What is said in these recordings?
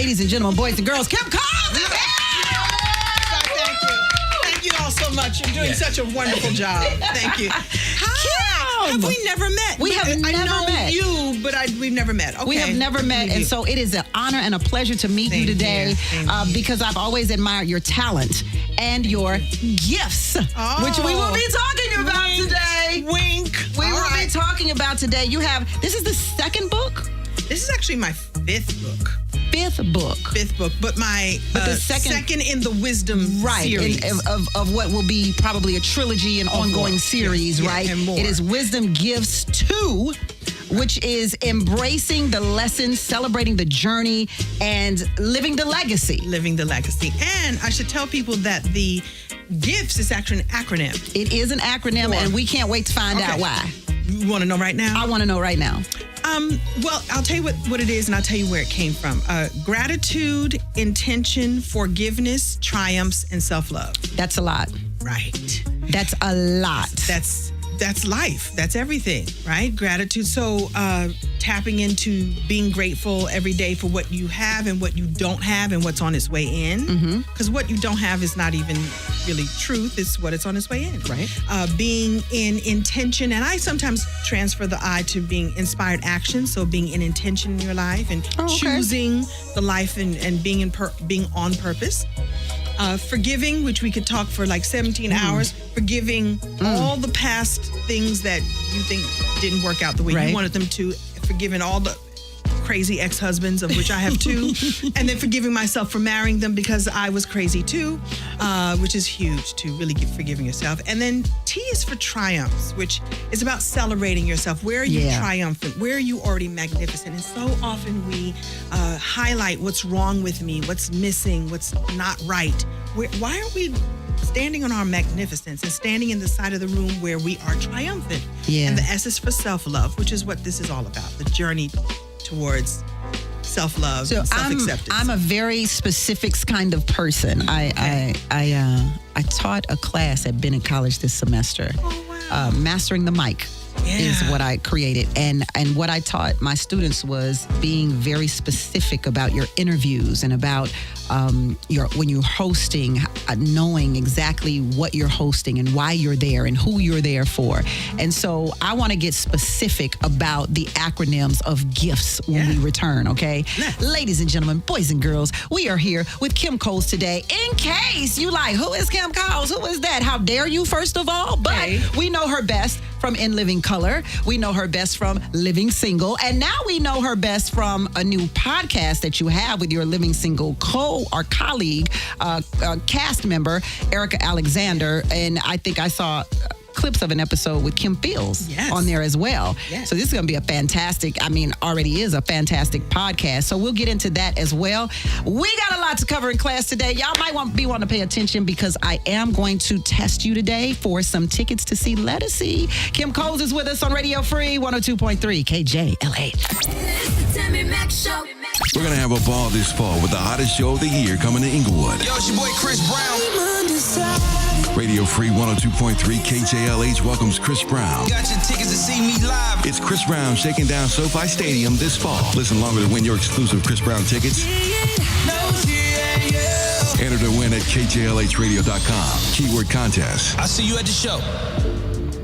Ladies and gentlemen, boys and girls, Kim Coles is here! Thank you all so much. You're doing such a wonderful job. Thank you. Hi. Have we never met? We have never met. I know you, but we've never met. Okay. We have never met, and so it is an honor and a pleasure to meet you today because I've always admired your talent and your gifts, which we will be talking about today. Wink. We will be talking about today. This is the second book? This is actually my fifth book. Fifth book, but the second in the wisdom series of what will be probably a trilogy and ongoing series, right? And more. It is Wisdom Gifts 2, which is embracing the lessons, celebrating the journey, and living the legacy. And I should tell people that the GIFTS is actually an acronym. It is an acronym, and we can't wait to find out why. You want to know right now? I want to know right now. Well, I'll tell you what it is, and I'll tell you where it came from. Gratitude, intention, forgiveness, triumphs, and self-love. That's a lot. Right. That's a lot. That's life. That's everything, right? Gratitude. So tapping into being grateful every day for what you have and what you don't have and what's on its way in. Because what you don't have is not even really truth. It's what it's on its way in. Right. Being in intention. And I sometimes transfer the I to being inspired action. So being in intention in your life and choosing the life and being on purpose. Forgiving, which we could talk for like 17 hours, forgiving all the past things that you think didn't work out the way you wanted them to, forgiving all the crazy ex-husbands, of which I have two, and then forgiving myself for marrying them because I was crazy too, which is huge to really forgiving yourself. And then T is for triumphs, which is about celebrating yourself. Where are you triumphant? Where are you already magnificent? And so often we highlight what's wrong with me, what's missing, what's not right. Why aren't we standing on our magnificence and standing in the side of the room where we are triumphant? And the S is for self-love, which is what this is all about, the journey towards self-love, and self-acceptance. I'm a very specifics kind of person. I taught a class at Bennett College this semester. Mastering the Mic is what I created. And what I taught my students was being very specific about your interviews and about when you're hosting, knowing exactly what you're hosting and why you're there and who you're there for. And so I want to get specific about the acronyms of gifts when we return, okay? Ladies and gentlemen, boys and girls, we are here with Kim Coles today. In case you like, who is Kim Coles? Who is that? How dare you, first of all? But we know her best from In Living Color. We know her best from Living Single. And now we know her best from a new podcast that you have with your Living Single colleague, cast member, Erica Alexander. And I think I saw clips of an episode with Kim Fields on there as well. So this is going to be a fantastic, already is a fantastic podcast. So we'll get into that as well. We got a lot to cover in class today. Y'all might want to pay attention because I am going to test you today for some tickets to see Lettucey. Kim Coles is with us on Radio Free 102.3 KJLH. Tammi Mac Show. We're going to have a ball this fall with the hottest show of the year coming to Inglewood. Yo, it's your boy Chris Brown. Radio Free 102.3 KJLH welcomes Chris Brown. Got your tickets to see me live. It's Chris Brown shaking down SoFi Stadium this fall. Listen longer to win your exclusive Chris Brown tickets. Enter to win at KJLHradio.com. Keyword contest. I'll see you at the show.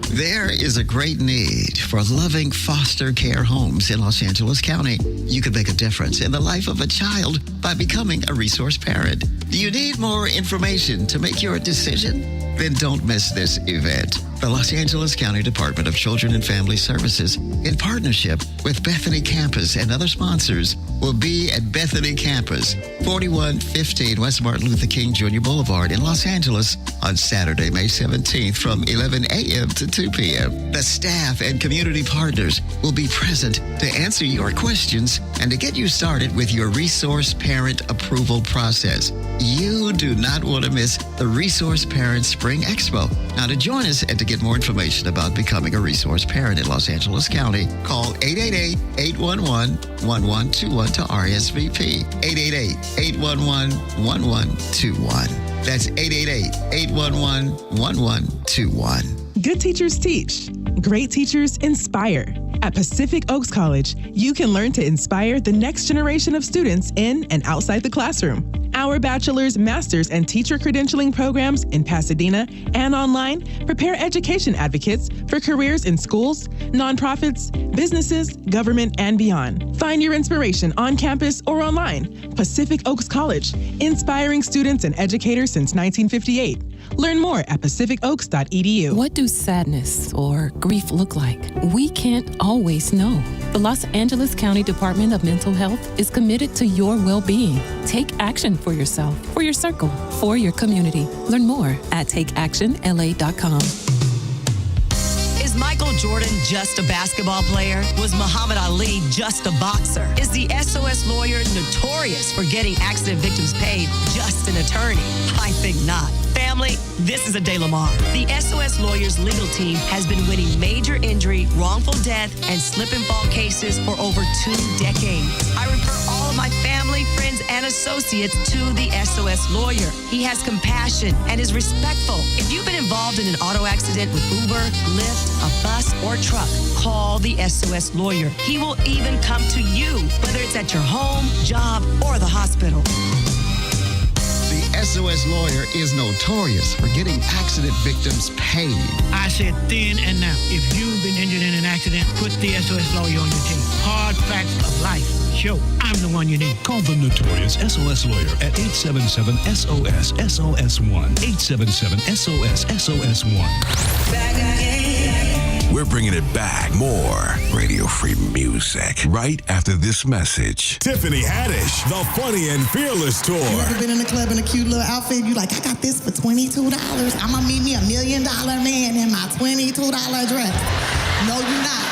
There is a great need for loving foster care homes in Los Angeles County. You could make a difference in the life of a child by becoming a resource parent. Do you need more information to make your decision? Then don't miss this event. The Los Angeles County Department of Children and Family Services, in partnership with Bethany Campus and other sponsors, will be at Bethany Campus, 4115 West Martin Luther King Jr. Boulevard in Los Angeles on Saturday, May 17th from 11 a.m. to 2 p.m. The staff and community partners will be present to answer your questions and to get you started with your resource parent approval process. You do not want to miss the Resource Parent Spring Expo. Now, to join us and to get more information about becoming a resource parent in Los Angeles County, call 888-811-1121 to RSVP. 888-811-1121. That's 888-811-1121. Good teachers teach. Great teachers inspire. At Pacific Oaks College, you can learn to inspire the next generation of students in and outside the classroom. Our bachelor's, master's, and teacher credentialing programs in Pasadena and online prepare education advocates for careers in schools, nonprofits, businesses, government, and beyond. Find your inspiration on campus or online. Pacific Oaks College, inspiring students and educators since 1958. Learn more at pacificoaks.edu. What do sadness or grief look like? We can't always know. The Los Angeles County Department of Mental Health is committed to your well-being. Take action for yourself, for your circle, for your community. Learn more at takeactionla.com. Is Michael Jordan just a basketball player? Was Muhammad Ali just a boxer? Is the SOS lawyer notorious for getting accident victims paid just an attorney? I think not. Family, this is Ade Lamar. The SOS Lawyers legal team has been winning major injury, wrongful death, and slip and fall cases for over 2 decades. I refer all of my family, friends, and associates to the SOS Lawyer. He has compassion and is respectful. If you've been involved in an auto accident with Uber, Lyft, a bus, or truck, call the SOS Lawyer. He will even come to you, whether it's at your home, job, or the hospital. The SOS Lawyer is notorious for getting accident victims paid. I said then and now, if you've been injured in an accident, put the SOS Lawyer on your team. Hard facts of life show I'm the one you need. Call the notorious SOS Lawyer at 877-SOS-SOS-1. 877-SOS-SOS-1. Back again. We're bringing it back. More Radio Free Music right after this message. Tiffany Haddish, the Funny and Fearless Tour. You ever been in the club in a cute little outfit? You like, I got this for $22. I'm gonna meet me $1 million man in my $22 dress. No, you're not.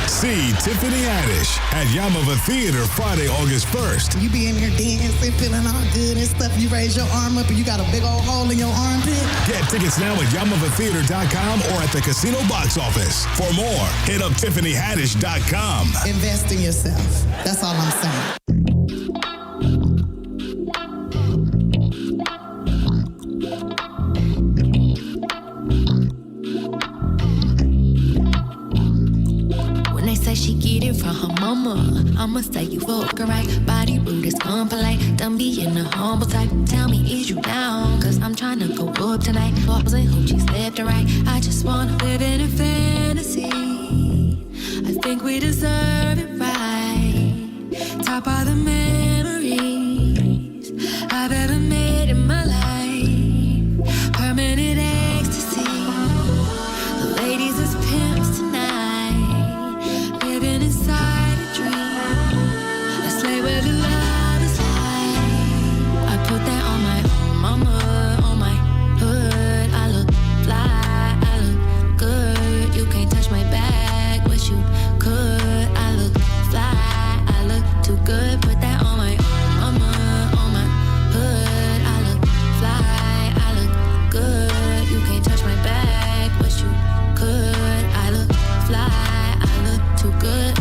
See Tiffany Haddish at Yamava Theater Friday, August 1st. You be in there dancing, feeling all good and stuff. You raise your arm up and you got a big old hole in your armpit. Get tickets now at YamavaTheater.com or at the casino box office. For more, hit up TiffanyHaddish.com. Invest in yourself. That's all I'm saying. She get it from her mama. I'ma say you fuck right. Body rude is unpolite. Done be in the humble type. Tell me, is you down? Cause I'm trying to go up tonight. Balls and hoochies left and right. I just wanna live in a fantasy. I think we deserve it right. Top of the memories I've ever made in my life. Permanent ecstasy. The ladies is pimps tonight. Living inside a dream. Let's lay where the love is like. I put that on my mama, on my hood. I look fly, I look good. You can't touch my bag, wish you could. I look fly, I look too good. Put that on my mama, on my hood. I look fly, I look good. You can't touch my bag, wish you could. I look fly. Too good.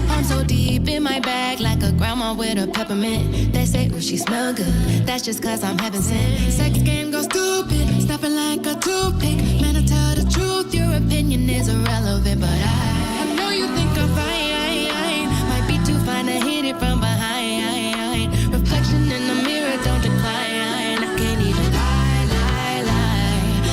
I'm so deep in my bag like a grandma with a peppermint. They say, oh, she smell good. That's just cause I'm heaven sent. Sex game goes stupid, snapping like a toothpick. Man, I tell the truth, your opinion is irrelevant. But I know you think I'm fine. Might be too fine to hit it from behind. Reflection in the mirror, don't decline. I can't even lie.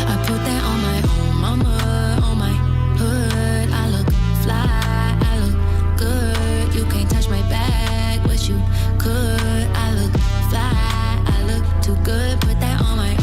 I put that on my mama, on my hood. I look fly, I look good. You can't touch my bag, wish you could. I look fly, I look too good. Put that on my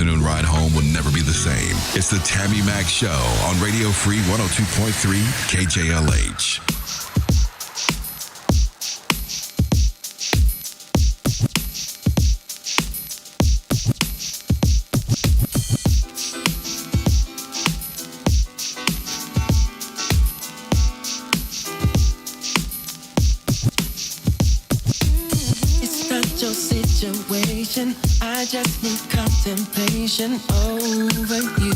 afternoon ride home will never be the same. It's the Tammi Mac Show on Radio Free 102.3 KJLH. I just need contemplation over you.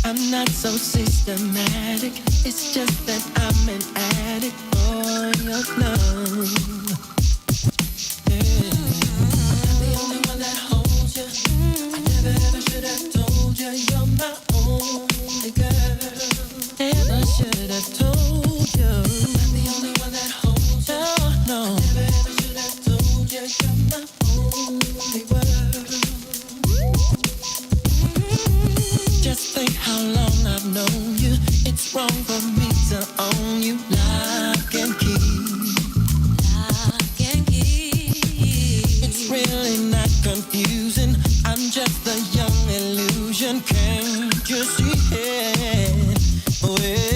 I'm not so systematic. It's just that I'm an addict for your love. Yeah. The only one that holds you. I never ever should have told you you're my only girl. Never should have told you. I'm the only one that holds you. No. You're my only world. Just think how long I've known you. It's wrong for me to own you. Lock and key. Lock and key. It's really not confusing. I'm just a young illusion. Can't you see it? Oh, yeah.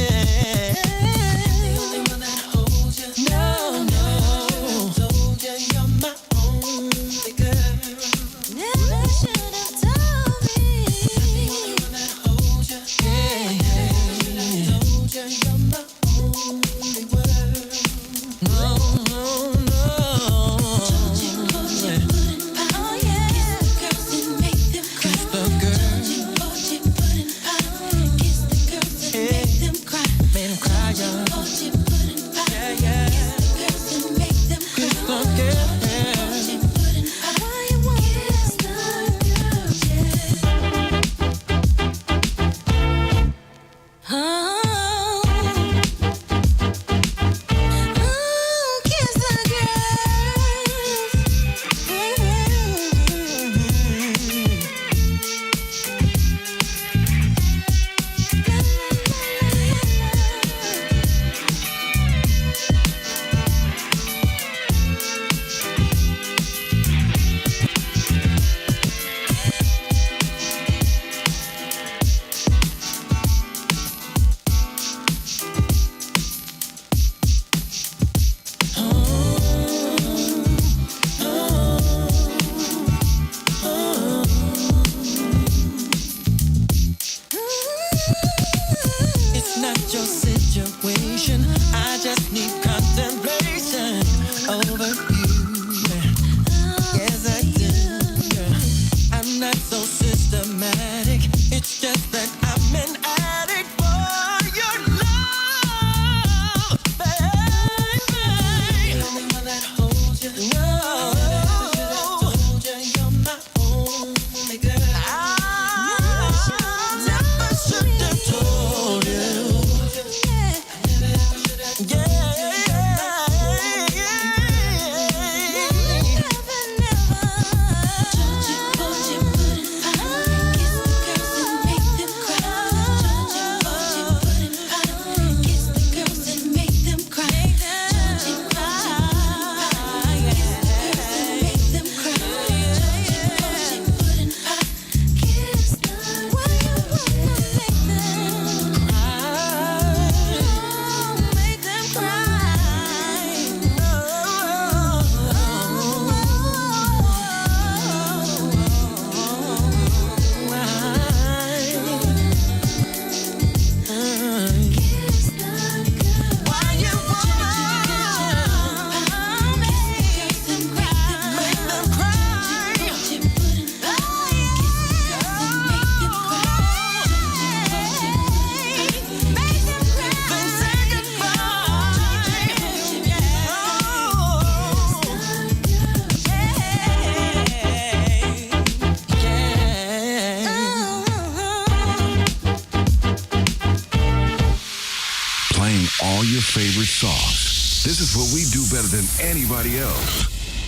All your favorite songs. This is what we do better than anybody else.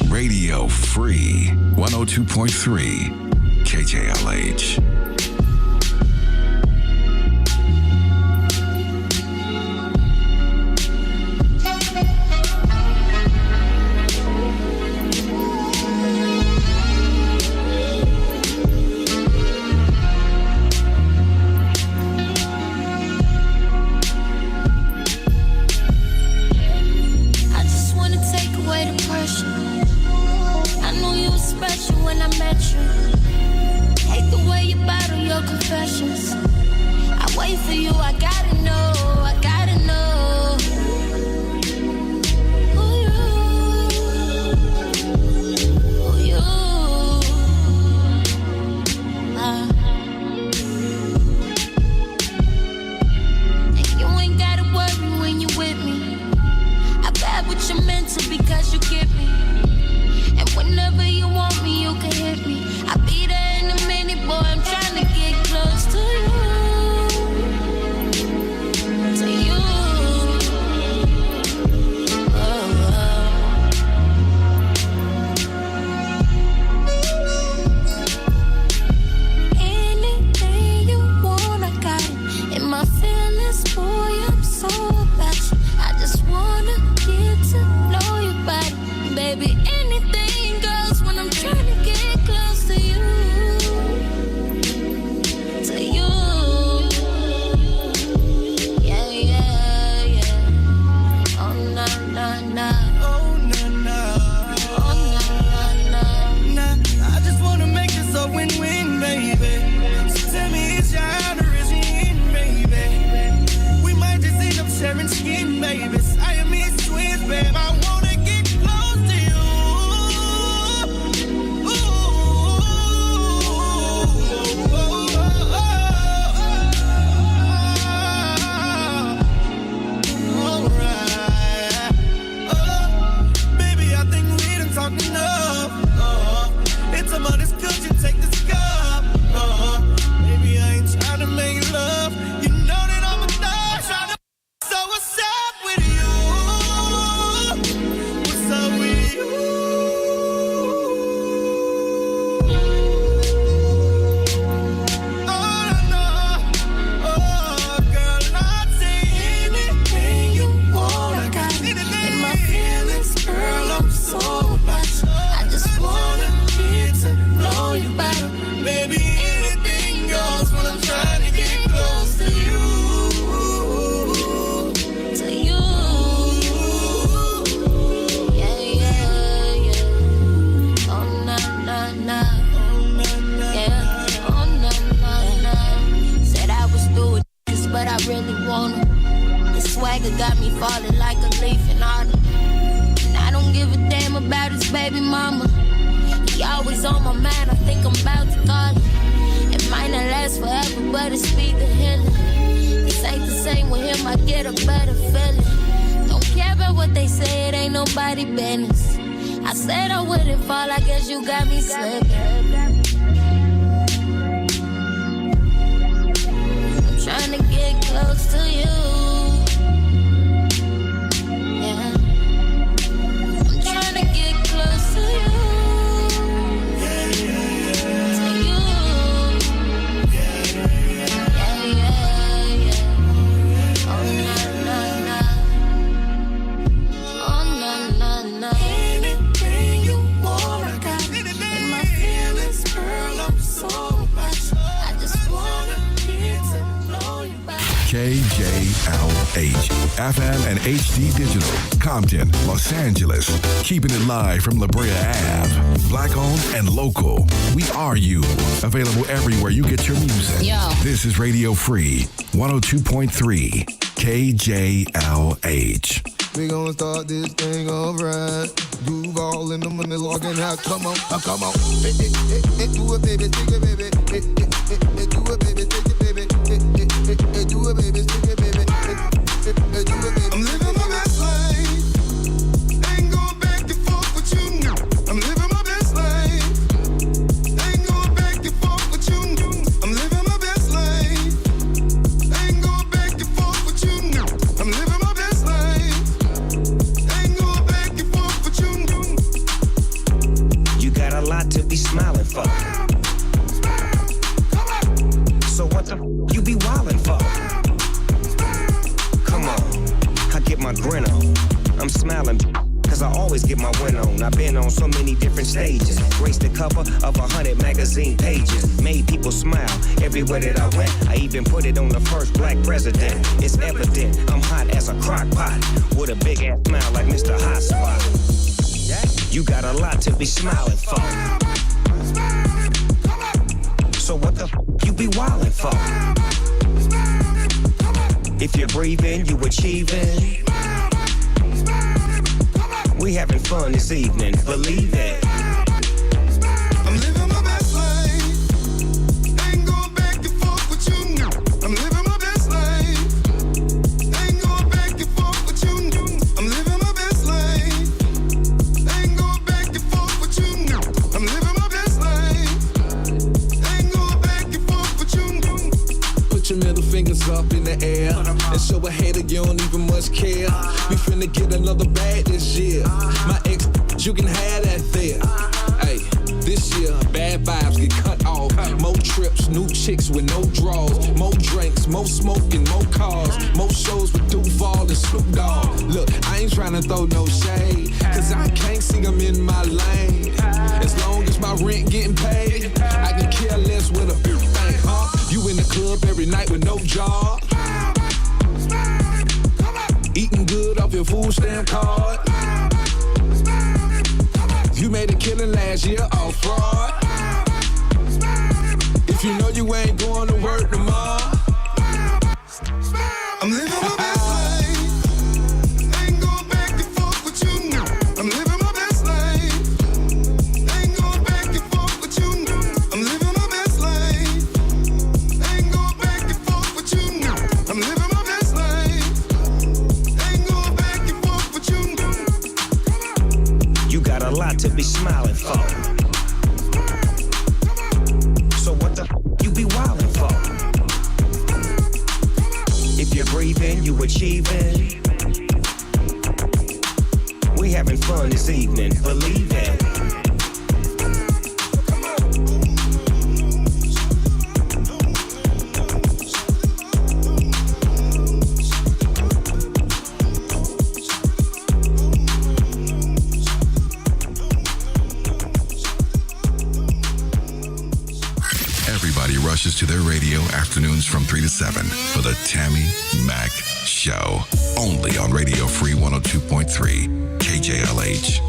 Radio Free 102.3 KJLH. confessions. I wait for you, I gotta know, I gotta know. Who you? And you ain't gotta worry when you with me. I bad what you're meant to because you get me. And whenever you want me, you can hit me. I'll be there in a minute, boy, I'm trying to get close to you. To you. Oh, oh. Anything you want, I got it. In my feelings, boy, I'm so about you. I just wanna get to know your body. Baby, anything goes when I'm trying to get close to you. To you. Yeah, yeah, yeah. Oh, no, no, no. Oh, no, no. Oh, no, no, no. Nah, I just wanna make this a win-win, baby. So tell me, is your out or is your in, baby? We might just end up sharing skin, baby. Siamese twins, babe. I wanna get close to you. Ooh, alright. Baby, I think we done talked enough. It's a mother's cushion, take this cup. Baby, I ain't trying to make love. You know that I'm a dog trying to. So what's up with you? What's up with you? Oh, no. Oh, girl, I'd say anything you want. I got it. In my feelings, girl, I'm so about you. I just wanna Get to know you better. Baby, anything goes when I'm trying to get close to you. to you. Yeah, yeah, yeah. Oh, no, no, no. Yeah. Oh, no, no, no. Said I was through with this, but I really wanna. The swagger got me falling like a leaf in autumn. And I don't give a damn about his baby mama. He always on my mind, I think I'm about to call him. It might not last forever, but it's speed to healing. This ain't the same with him, I get a better feeling. Don't care about what they say, it ain't nobody business. I said I wouldn't fall, I guess you got me slipping. I'm trying to get close to you. Yeah. I'm trying to get close to you. To you. Yeah, yeah, yeah. Oh, no, no, no. Oh, no, no, no. Anything you want, I got it. In my feelings, girl, I'm so about you. I just wanna Get to know you better. KJLH, FM and HD Digital, Compton, Los Angeles. Keeping it live from La Brea Ave. Black owned and local. We are you. Available everywhere you get your music. Yo. This is Radio Free, 102.3 KJLH. We gonna start this thing off right. Groove all in the money logging out. Come on, come on. Do it, baby, stick it, baby. Do it, baby, stick it, baby. Do it, baby, stick it, baby. Do it, baby. I'm living my best life. Ain't going back and forth with you. I'm living my best life. Ain't going back and forth with you. I'm living my best life. Ain't going back and forth with you. I'm living my best life. Ain't going back and forth with you. You got a lot to be smiling for. So what the you be wildin' for? Come on, I get my grin on. I'm smiling cause I always get my win on. I've been on so many different stages. Graced the cover of 100 magazine pages. Made people smile everywhere that I went. I even put it on the first black president. It's evident I'm hot as a crock pot. With a big ass smile like Mr. Hot Spot. You got a lot to be smiling for. So what the you be wildin' for? If you're breathing, you achieving. We having fun this evening, believe it. I'm living my best life. Ain't going back and forth with you now. I'm living my best life. Ain't going back and forth with you now. I'm living my best life. Ain't going back and forth with you now. I'm living my best life. Ain't going back and forth with you now. Put your middle fingers up in the air and show a hater you don't even much care. We finna get another bag this year. My ex, you can have that there. Hey, this year, bad vibes get cut off. More trips, new chicks with no draws. More drinks, more smoking, more cars. More shows with Duval and Snoop Dogg. Look, I ain't tryna throw no shade, cause I can't see them in my lane. As long as my rent getting paid, I can care less with a big thing, huh? You in the club every night with no job. Eating good off your food stamp card. You made a killing last year off fraud. If you know you ain't going to work tomorrow, I'm living my best life. Ain't going back and forth with you now. I'm living my best life. Ain't going back and forth with you now. I'm living my best life. Ain't going back and forth with you now. I'm living my best life. Ain't going back and forth with you now. You got a lot to be smiling for. So what the you be wildin' for? If you're breathing, you achieving. We having fun this evening, believe it. Everybody rushes to their radio afternoons from 3 to 7 for the Tammi Mac Show. Only on Radio Free 102.3 KJLH.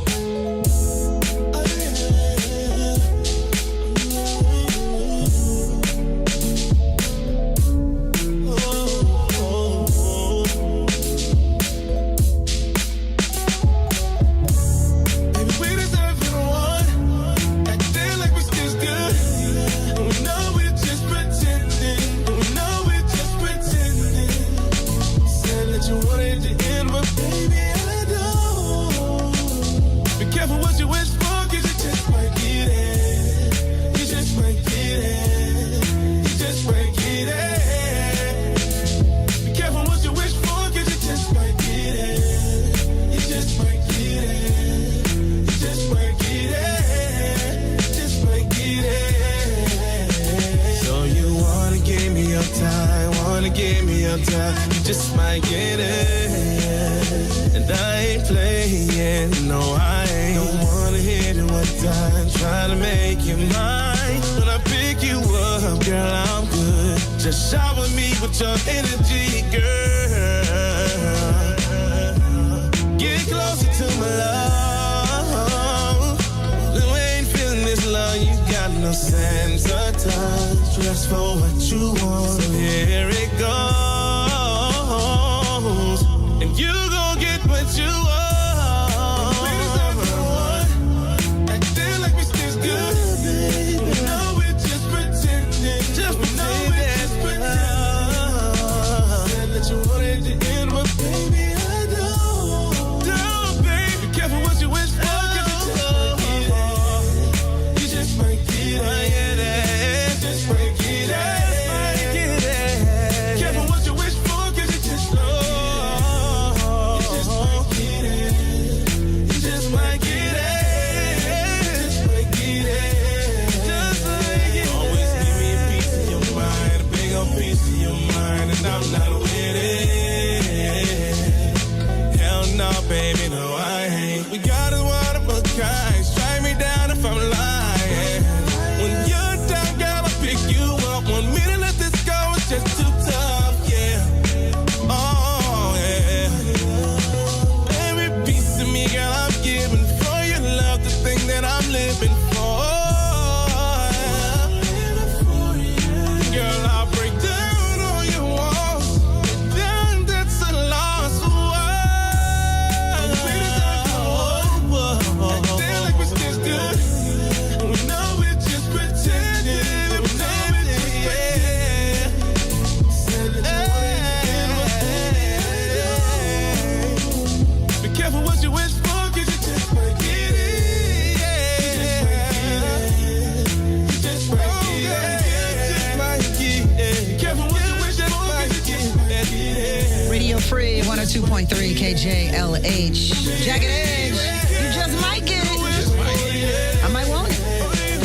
102.3 KJLH. Jagged Edge. You just might get it. I might want it.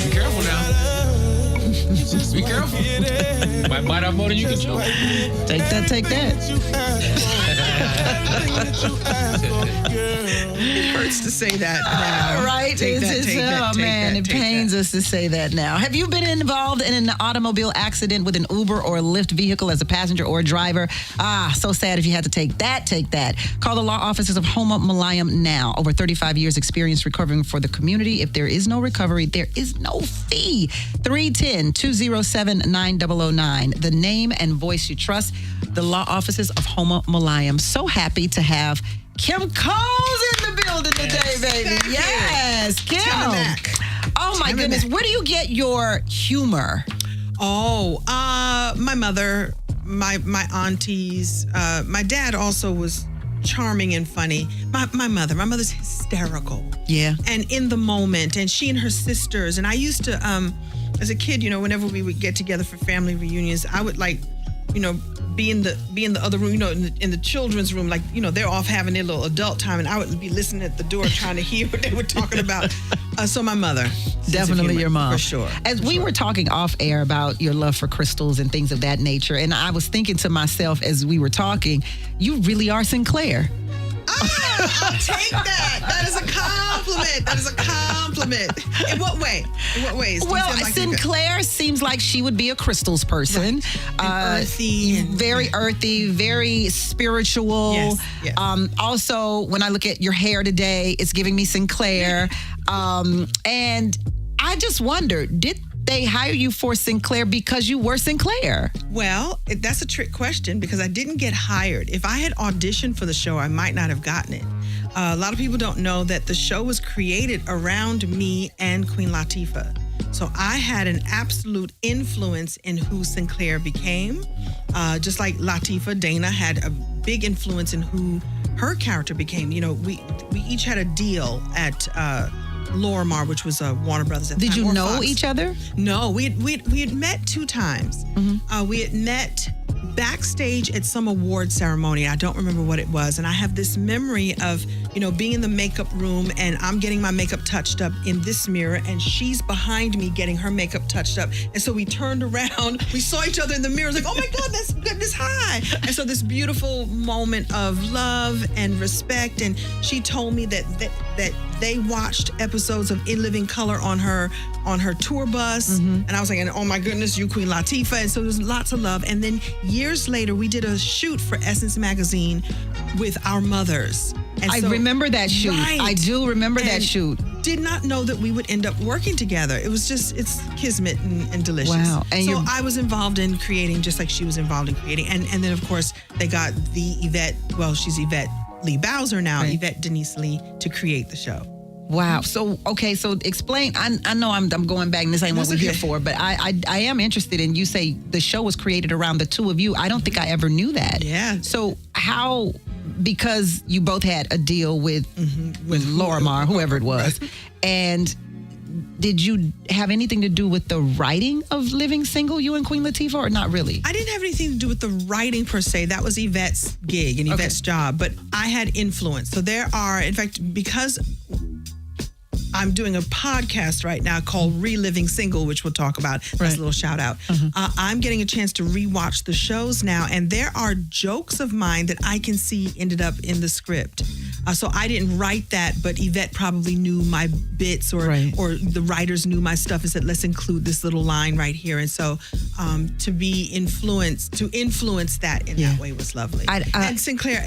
Be careful now. Be careful. Might bite off more than you can chew. Take that, take that. It hurts to say that now. Right? It pains us to say that now. Have you been involved in an automobile accident with an Uber or Lyft vehicle as a passenger or a driver? So sad if you had to take that. Call the law offices of Homa Malayam now. Over 35 years experience recovering for the community. If there is no recovery, there is no fee. 310-207-9009. The name and voice you trust. The law offices of Homa Malayam. So happy to have Kim Coles in the building today, baby. Yes, Kim. Tammi Mac. Oh, my goodness. Where do you get your humor? My mother, my aunties. My dad also was charming and funny. My mother's hysterical. Yeah. And in the moment, and she and her sisters. And I used to, as a kid, whenever we would get together for family reunions, I would be in the other room, in the children's room, they're off having their little adult time, and I would be listening at the door trying to hear what they were talking about. So my mother, definitely your mom, for sure. As we were talking off air about your love for crystals and things of that nature, and I was thinking to myself as we were talking, you really are Sinclair. I'll take that. That is a compliment. In what way? Well, Sinclair seems like she would be a crystals person. Right. Earthy. Very earthy, very spiritual. Yes. Also, when I look at your hair today, it's giving me Sinclair. And I just wonder, did they hire you for Sinclair because you were Sinclair? Well, that's a trick question because I didn't get hired. If I had auditioned for the show, I might not have gotten it. A lot of people don't know that the show was created around me and Queen Latifah. So I had an absolute influence in who Sinclair became. Just like Latifah, Dana had a big influence in who her character became. We each had a deal at Lorimar, which was Warner Brothers at the time. Did you know Fox. each other? No, we had met 2 times. Mm-hmm. We had met backstage at some award ceremony. I don't remember what it was. And I have this memory of, being in the makeup room and I'm getting my makeup touched up in this mirror and she's behind me getting her makeup touched up. And so we turned around, we saw each other in the mirror, like, oh my goodness, hi. And so this beautiful moment of love and respect. And she told me that they watched episodes of In Living Color on her tour bus. Mm-hmm. And I was like, oh my goodness, you Queen Latifah. And so there's lots of love. And then years later, we did a shoot for Essence Magazine with our mothers. And I remember that shoot. Right. I do remember that shoot. Did not know that we would end up working together. It was just, it's kismet and delicious. Wow. And so I was involved in creating just like she was involved in creating. And then, of course, they got the Yvette, she's Yvette Lee Bowser now, right. Yvette Denise Lee, to create the show. Wow. So explain. I know I'm going back and this ain't what we're here for, but I am interested in, you say the show was created around the 2 of you. I don't think I ever knew that. Yeah. So how, because you both had a deal with Lorimar, whoever it was, and did you have anything to do with the writing of Living Single, you and Queen Latifah, or not really? I didn't have anything to do with the writing per se. That was Yvette's gig and Yvette's job, but I had influence. So there are, in fact, because I'm doing a podcast right now called Reliving Single, which we'll talk about. That's a little shout out. I'm getting a chance to rewatch the shows now, and there are jokes of mine that I can see ended up in the script. So I didn't write that, but Yvette probably knew my bits, or the writers knew my stuff and said, let's include this little line right here. And so to influence that in that way was lovely. And Sinclair,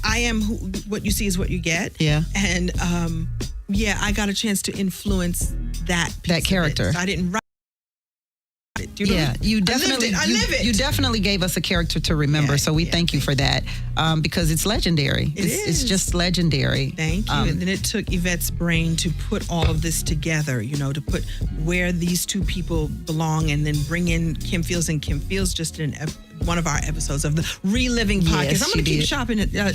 I am what you see is what you get. Yeah. And I got a chance to influence that character. So I didn't write it. You definitely I live it. You definitely gave us a character to remember. So we thank you for that, because it's legendary. It's just legendary. Thank you. And then it took Yvette's brain to put all of this together, to put where these 2 people belong, and then bring in Kim Fields. And Kim Fields just in one of our episodes of the Reliving podcast. I'm going to keep shouting it out.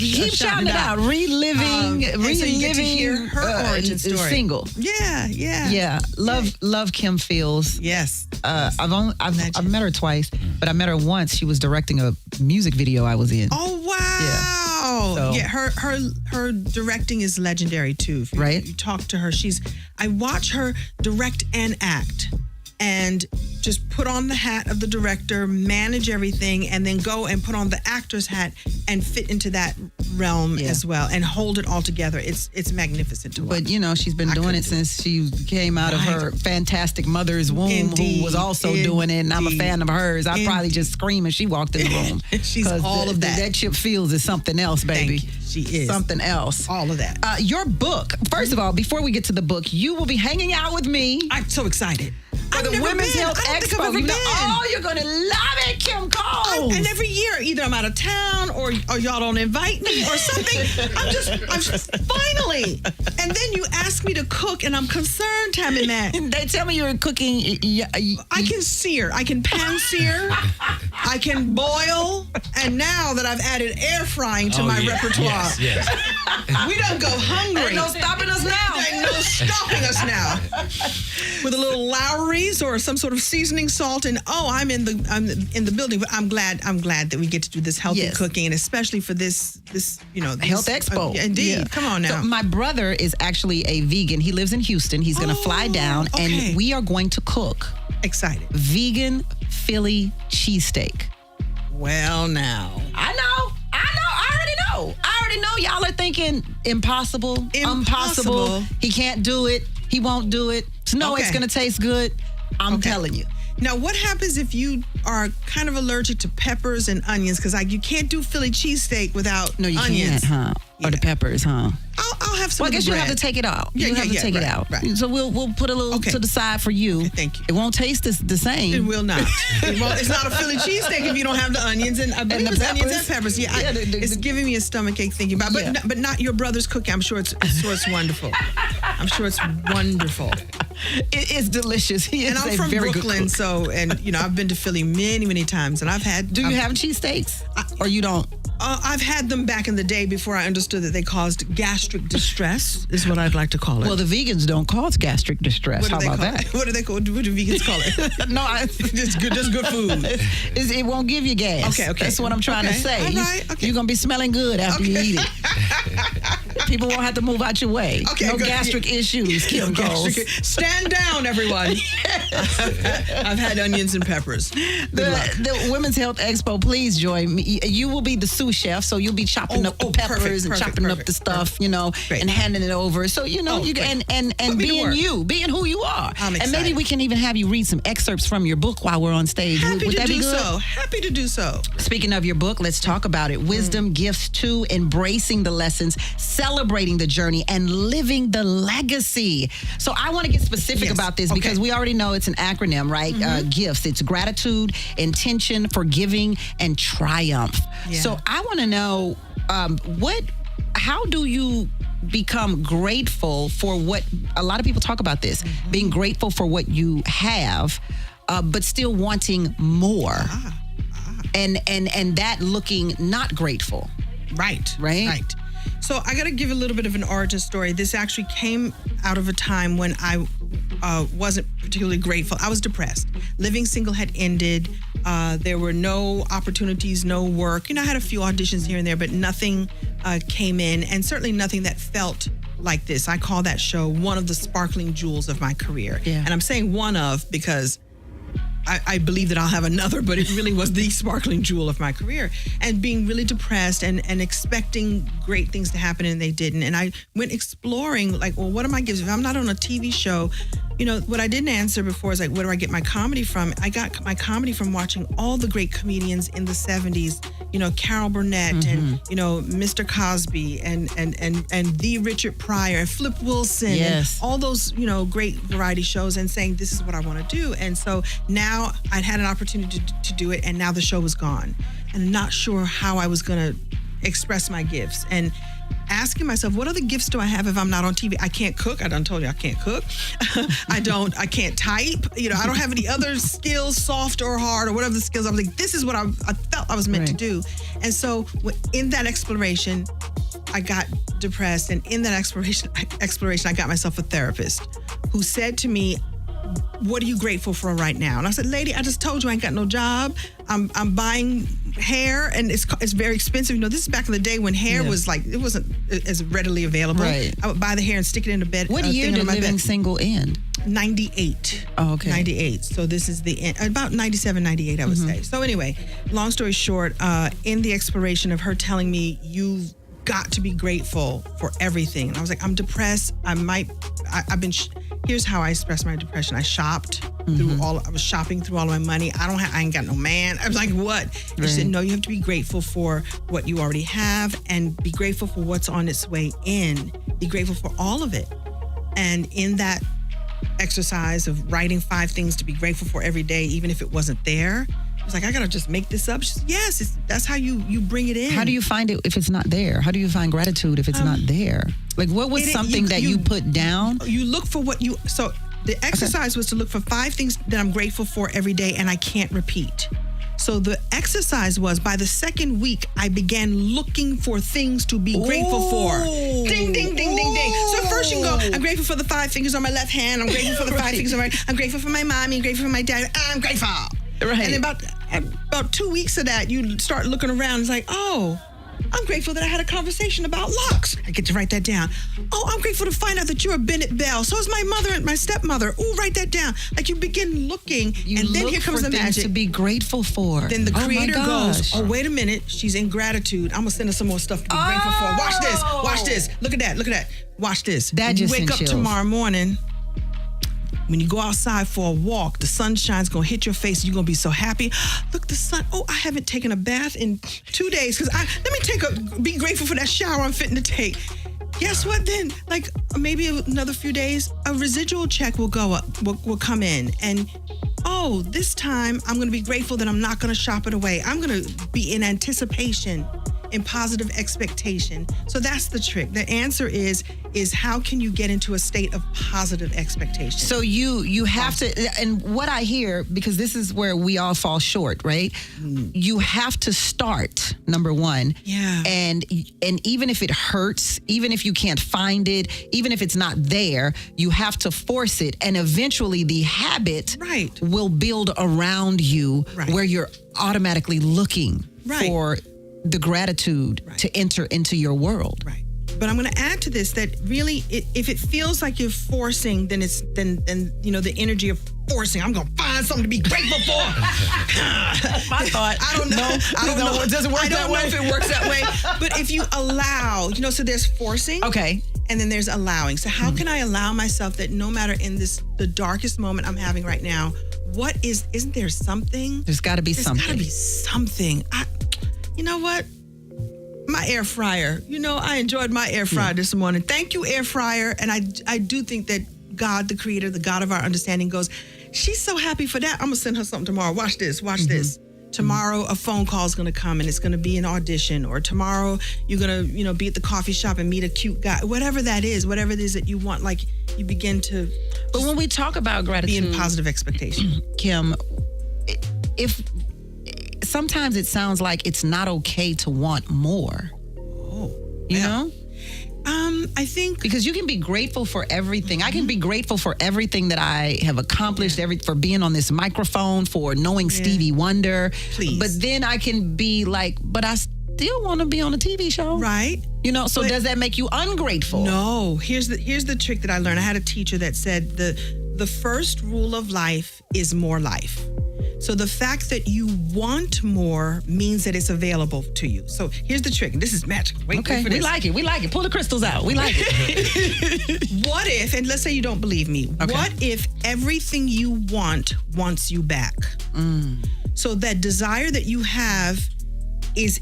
Reliving so you get to hear her origin story. Single. Yeah. Love Kim Fields. Yes. I've met her twice, but I met her once. She was directing a music video I was in. Oh wow. Oh, So- yeah. Her directing is legendary too. If you, Right. You talk to her. I watch her direct and act, and just put on the hat of the director, manage everything, and then go and put on the actor's hat and fit into that realm as well, and hold it all together. It's magnificent to watch. But you know, she's been doing it since she came out of her fantastic mother's womb, Indeed. who was also doing it. And I'm a fan of hers. I probably just scream as she walked in the room. She's 'Cause all of that. That Chip Fields is something else, baby. Thank you. She is something else. All of that. Your book. First of all, before we get to the book, you will be hanging out with me. I'm so excited. For the Women's Health Expo. You're gonna love it, Kim Cole. And every year, either I'm out of town or y'all don't invite me or something. I'm finally. And then you ask me to cook, and I'm concerned, Tammi Mac. They tell me you're cooking. I can sear. I can pan sear. I can boil. And now that I've added air frying to my repertoire, we don't go hungry. Ain't no stopping us now. Ain't no stopping us now. With a little Lowry's or some sort of seasoning salt, and I'm in the building. But I'm glad that we get to do this healthy cooking, and especially for this Health Expo. Indeed. Yeah. Come on now. So my brother is actually a vegan. He lives in Houston. He's going to fly down, and we are going to cook. Excited. Vegan Philly cheesesteak. Well, now. I already know y'all are thinking impossible. Impossible. He can't do it. He won't do it. So no, it's going to taste good. I'm telling you. Now, what happens if you are kind of allergic to peppers and onions? Because you can't do Philly cheesesteak without onions. Can't, huh? Or the peppers, huh? I'll have some. Well, I guess of the you'll have bread. to take it out. Yeah, you have to take it out. Right. So we'll put a little to the side for you. Thank you. It won't taste the same. It will not. It's not a Philly cheesesteak if you don't have the onions and I believe it's onions and peppers. Yeah, it's giving me a stomachache thinking about it. But not your brother's cooking. I'm sure it's wonderful. I'm sure it's wonderful. It is delicious. He is and I'm a from very good Brooklyn, cook. I've been to Philly many times, and I've had. Do you have cheesesteaks, or you don't? I've had them back in the day before I understood that they caused gastric distress, is what I'd like to call it. Well, the vegans don't cause gastric distress. How about that? What do they call? What do vegans call it? No, just good food. It won't give you gas. Okay. That's what I'm trying to say. All right. You're gonna be smelling good after you eat it. People won't have to move out your way. Okay, no good. gastric issues, Kim Coles. Stand down, everyone. I've had onions and peppers. The Women's Health Expo, please join me. You will be the sous chef, so you'll be chopping up the peppers and chopping up the stuff, and handing it over. So, you can, and being who you are. I'm and maybe we can even have you read some excerpts from your book while we're on stage. Would that be good? Happy to do so. Speaking of your book, let's talk about it. Wisdom, Gifts to Embracing the Lessons, Celebrating the Journey, and Living the Legacy. So I want to get specific about this because we already know it's an acronym, right? Gifts. It's gratitude, intention, forgiving, and triumph. Yeah. So I want to know how do you become grateful for what a lot of people talk about this, being grateful for what you have, but still wanting more. And that looking not grateful. Right. So I got to give a little bit of an origin story. This actually came out of a time when I wasn't particularly grateful. I was depressed. Living single had ended. There were no opportunities, no work. I had a few auditions here and there, but nothing came in, and certainly nothing that felt like this. I call that show one of the sparkling jewels of my career. Yeah. And I'm saying one of because I believe that I'll have another, but it really was the sparkling jewel of my career. And being really depressed and expecting great things to happen, and they didn't. And I went exploring, what are my gifts? If I'm not on a TV show, what I didn't answer before is where do I get my comedy from? I got my comedy from watching all the great comedians in the 70s, Carol Burnett and, Mr. Cosby and the Richard Pryor and Flip Wilson and all those, great variety shows, and saying, this is what I want to do. And so now I'd had an opportunity to do it, and now the show was gone. And I'm not sure how I was going to express my gifts. And asking myself, what other gifts do I have if I'm not on TV? I can't cook. I done told you I can't cook. I can't type. I don't have any other skills, soft or hard or whatever the skills. I was like, this is what I felt I was meant to do. And so in that exploration, I got depressed. And in that exploration, I got myself a therapist who said to me, what are you grateful for right now? And I said, lady, I just told you I ain't got no job. I'm buying hair, and it's very expensive. You know, this is back in the day when hair was like, it wasn't as readily available. Right. I would buy the hair and stick it in the bed. What year did Living Single end? 98. Oh, okay. 98. So this is the end, about 97, 98, I would say. So anyway, long story short, in the exploration of her telling me, you've got to be grateful for everything. And I was like, I'm depressed. I've been, here's how I expressed my depression. I shopped I was shopping through all of my money. I ain't got no man. I was like, what? And she said, no, you have to be grateful for what you already have and be grateful for what's on its way in. Be grateful for all of it. And in that exercise of writing 5 things to be grateful for every day, even if it wasn't there, I was like, I gotta just make this up. She said, yes, that's how you bring it in. How do you find it if it's not there? How do you find gratitude if it's not there? Like, what was something that you put down? You look for what you, so the exercise was to look for 5 things that I'm grateful for every day and I can't repeat. So the exercise was, by the second week, I began looking for things to be grateful for. Ding, ding, ding, ding, ding. So first you can go, I'm grateful for the 5 fingers on my left hand. I'm grateful for the 5 fingers on my right. I'm grateful for my mommy. I'm grateful for my dad. I'm grateful. Right. And about 2 weeks of that, you start looking around. It's like, oh, I'm grateful that I had a conversation about locks. I get to write that down. Oh, I'm grateful to find out that you're a Bennett Bell. So is my mother and my stepmother. Ooh, write that down. Like, you begin looking, and then here comes the magic. To be grateful for. Then the creator goes, oh, wait a minute. She's in gratitude. I'm going to send her some more stuff to be grateful for. Watch this. Watch this. Look at that. Look at that. Watch this. That just wake up tomorrow morning. When you go outside for a walk, the sunshine's gonna hit your face. You're gonna be so happy. Look, the sun. Oh, I haven't taken a bath in 2 days because be grateful for that shower I'm fitting to take. Guess what then? Like, maybe another few days, a residual check will go up, will come in. And oh, this time I'm gonna be grateful that I'm not gonna shop it away. I'm gonna be in anticipation, in positive expectation. So that's the trick. The answer is how can you get into a state of positive expectation? So you have to, and what I hear, because this is where we all fall short, right? You have to start, number one. Yeah. And even if it hurts, even if you can't find it, even if it's not there, you have to force it. And eventually the habit will build around you where you're automatically looking for the gratitude to enter into your world. Right. But I'm going to add to this that really, if it feels like you're forcing, then you know, the energy of forcing. I'm going to find something to be grateful for. That's my thought. I don't know. I don't know. It doesn't work that way. I don't know if it works that way. But if you allow, you know, so there's forcing. Okay. And then there's allowing. So how can I allow myself that no matter in the darkest moment I'm having right now, isn't there something? There's got to be something. There's got to be something. You know what? My air fryer. You know, I enjoyed my air fryer this morning. Thank you, air fryer. And I do think that God, the creator, the God of our understanding goes, she's so happy for that. I'm going to send her something tomorrow. Watch this. Watch this. Tomorrow, a phone call is going to come and it's going to be an audition. Or tomorrow, you're going to, you know, be at the coffee shop and meet a cute guy. Whatever that is, whatever it is that you want, like, you begin to... But when we talk about gratitude... Be in positive expectation. Kim, if... Sometimes it sounds like it's not okay to want more. Oh, you know? I think because you can be grateful for everything. I can be grateful for everything that I have accomplished, for being on this microphone, for knowing Stevie Wonder. Please. But then I can be like, but I still want to be on a TV show. Right. You know, so does that make you ungrateful? No. Here's the trick that I learned. I had a teacher that said the first rule of life is more life. So the fact that you want more means that it's available to you. So here's the trick. This is magic. Wait for this. We like it. We like it. Pull the crystals out. We like it. What if, and let's say you don't believe me, what if everything you want wants you back? So that desire that you have is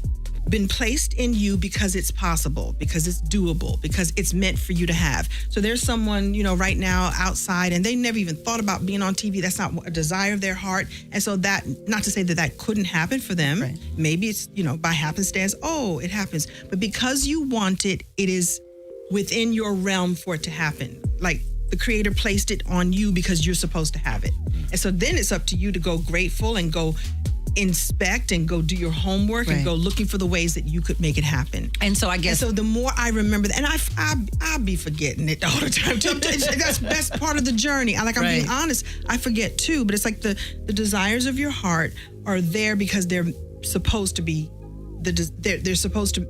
been placed in you because it's possible, because it's doable, because it's meant for you to have. So there's someone, you know, right now outside and they never even thought about being on TV. That's not a desire of their heart. And so that, not to say that couldn't happen for them. Right. Maybe it's, you know, by happenstance, it happens. But because you want it, it is within your realm for it to happen. Like the creator placed it on you because you're supposed to have it. And so then it's up to you to go grateful and go inspect and go do your homework and go looking for the ways that you could make it happen. And so I guess... And so the more I remember that, and I'll be forgetting it all the time. That's part of the journey. I'm being honest. I forget too, but it's like the desires of your heart are there because they're supposed to be they're supposed to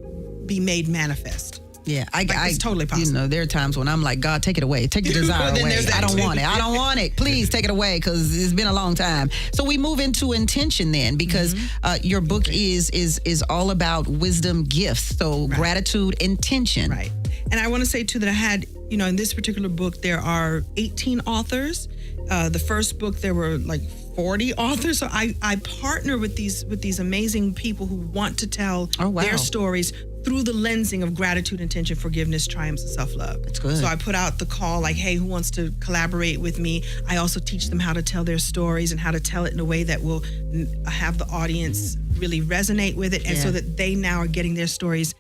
be made manifest. Yeah, it's totally possible. You know, there are times when I'm like, God, take it away. Take the desire away. I don't want it. I don't want it. Please take it away because it's been a long time. So we move into intention then, because your book is all about wisdom gifts. So gratitude, intention. Right. And I want to say too that I had, in this particular book, there are 18 authors. The first book, there were like 40 authors. So I partner with these amazing people who want to tell their stories through the lensing of gratitude, intention, forgiveness, triumphs, and self-love. That's good. So I put out the call like, hey, who wants to collaborate with me? I also teach them how to tell their stories and how to tell it in a way that will have the audience really resonate with it, and so that they now are getting their stories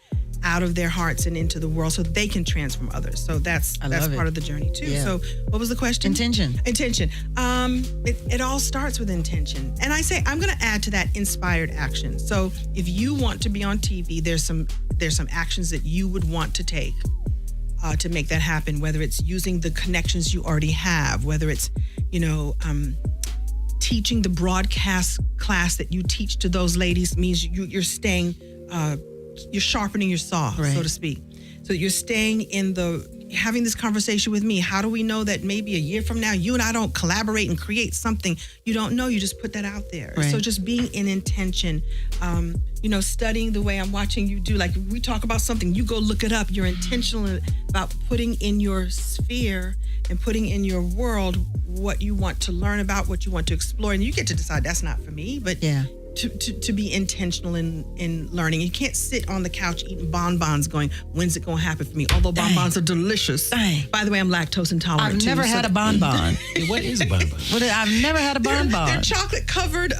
out of their hearts and into the world so they can transform others. So that's part of the journey too. Yeah. So what was the question? Intention. It all starts with intention. And I say, I'm going to add to that inspired action. So if you want to be on TV, there's some actions that you would want to take to make that happen, whether it's using the connections you already have, whether it's, teaching the broadcast class that you teach to those ladies means you're staying, you're sharpening your saw, so to speak. So you're staying having this conversation with me. How do we know that maybe a year from now, you and I don't collaborate and create something? You don't know, you just put that out there. Right. So just being in intention, studying the way I'm watching you do, like we talk about something, you go look it up. You're intentional about putting in your sphere and putting in your world what you want to learn about, what you want to explore. And you get to decide that's not for me, but to be intentional in learning. You can't sit on the couch eating bonbons going, when's it going to happen for me? Although bonbons are delicious. By the way, I'm lactose intolerant I've never had a bonbon. What is a bonbon? I've never had a bonbon. They're chocolate covered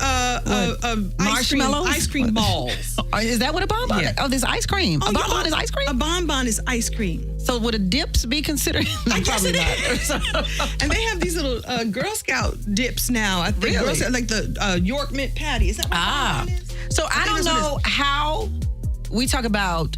marshmallows? ice cream balls. Is that what a bonbon is? Oh, there's ice cream. A bonbon is ice cream? A bonbon is ice cream. So would a dips be considered? No, I guess probably it not. is. And they have these little Girl Scout dips now. I think Really? Girl Scout, like the York Mint Patty. Is that what bonbon is? So I don't know how we talk about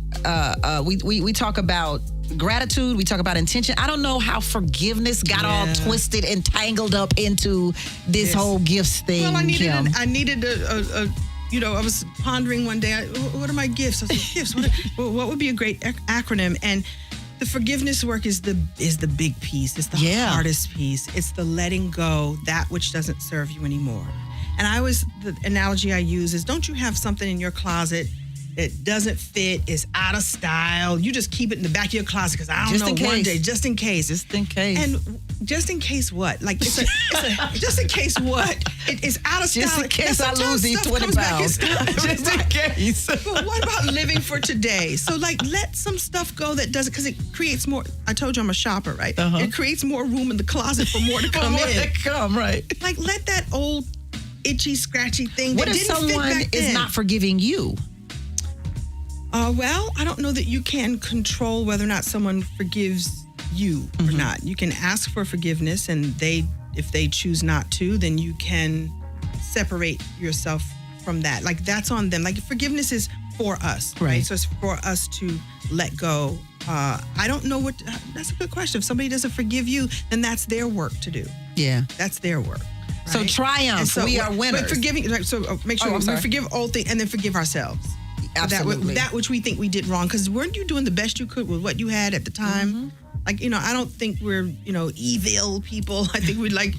we talk about gratitude, we talk about intention. I don't know how forgiveness got all twisted and tangled up into this whole gifts thing. Well, I needed Kim. I was pondering one day, what are my gifts? I was like, gifts, what would be a great acronym? And the forgiveness work is the big piece. It's the hardest piece. It's the letting go that which doesn't serve you anymore. And the analogy I use is, don't you have something in your closet that doesn't fit, is out of style? You just keep it in the back of your closet because I don't know, one day, just in case. Just in case. And just in case what? Like, it's a just in case what? It's out of style. Just in case I lose these Stuff 20 comes back in pounds. style. Just in case. But what about living for today? So, like, let some stuff go that doesn't, because it creates more. I told you I'm a shopper, right? It creates more room in the closet for more to come in. Right. Like, let that old itchy, scratchy thing What that if didn't fit someone back is then. not forgiving you? Well, I don't know that you can control whether or not someone forgives you or not. You can ask for forgiveness, and if they choose not to, then you can separate yourself from that. Like, that's on them. Like, forgiveness is for us, right? So it's for us to let go. I don't know that's a good question. If somebody doesn't forgive you, then that's their work to do. Yeah. That's their work. So right? triumph. So we are winners. But forgiving, make sure we forgive all things and then forgive ourselves. Absolutely. That which we think we did wrong. Because weren't you doing the best you could with what you had at the time? Like, I don't think we're, evil people. I think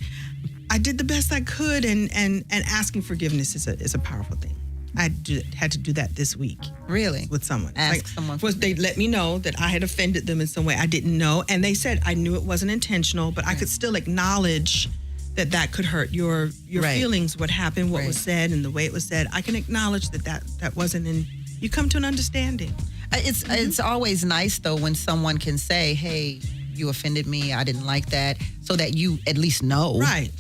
I did the best I could, and asking forgiveness is a powerful thing. I had to do that this week. Really? With someone. Ask someone. They let me know that I had offended them in some way I didn't know. And they said, I knew it wasn't intentional, but I could still acknowledge that could hurt your feelings, what happened, what was said, and the way it was said. I can acknowledge that wasn't in. You come to an understanding. It's always nice, though, when someone can say, hey, you offended me, I didn't like that, so that you at least know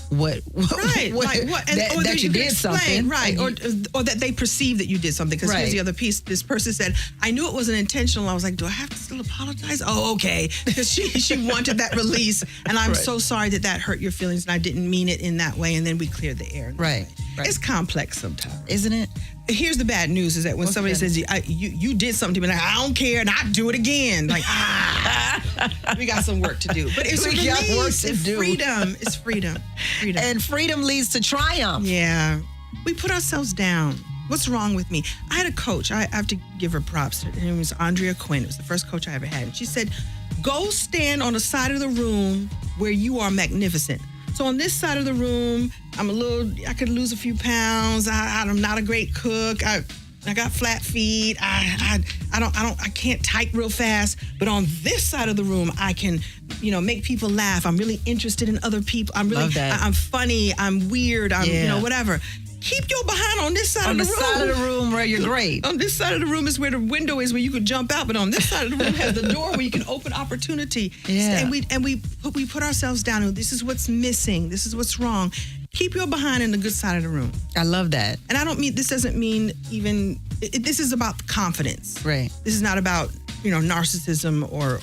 what that you did something. Right, or that they perceive that you did something. Because here's the other piece. This person said, I knew it wasn't intentional. I was like, do I have to still apologize? Oh, okay. Because she wanted that release. And I'm so sorry that hurt your feelings, and I didn't mean it in that way. And then we cleared the air. Right. It's complex sometimes. Isn't it? Here's the bad news, is that when somebody says, you did something to me, like, I don't care, and I'd do it again. Like, we got some work to do. But it's freedom. It's freedom. And freedom leads to triumph. Yeah. We put ourselves down. What's wrong with me? I had a coach. I have to give her props. Her name was Andrea Quinn. It was the first coach I ever had. And she said, go stand on the side of the room where you are magnificent. So on this side of the room, I could lose a few pounds. I'm not a great cook. I got flat feet. I can't type real fast. But on this side of the room, I can, make people laugh. I'm really interested in other people. I'm funny. I'm weird. I'm, whatever. Keep your behind on this side of the room. On the side of the room where you're great. On this side of the room is where the window is, where you could jump out. But on this side of the room has the door where you can open opportunity. Yeah. And we put ourselves down. And this is what's missing. This is what's wrong. Keep your behind in the good side of the room. I love that. And this doesn't mean even, this is about confidence. Right. This is not about, narcissism or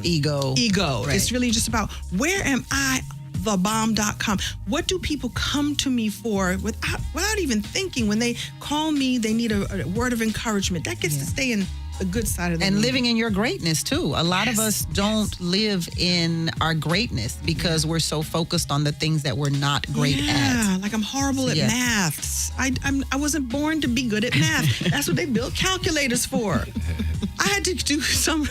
ego. Ego. Right. It's really just about, where am I? thebomb.com. What do people come to me for without even thinking? When they call me, they need a word of encouragement. That gets to stay in the good side of the and room. living in your greatness too. A lot of us don't live in our greatness because we're so focused on the things that we're not great at. Yeah, like I'm horrible at maths. I wasn't born to be good at math. That's what they built calculators for. I had to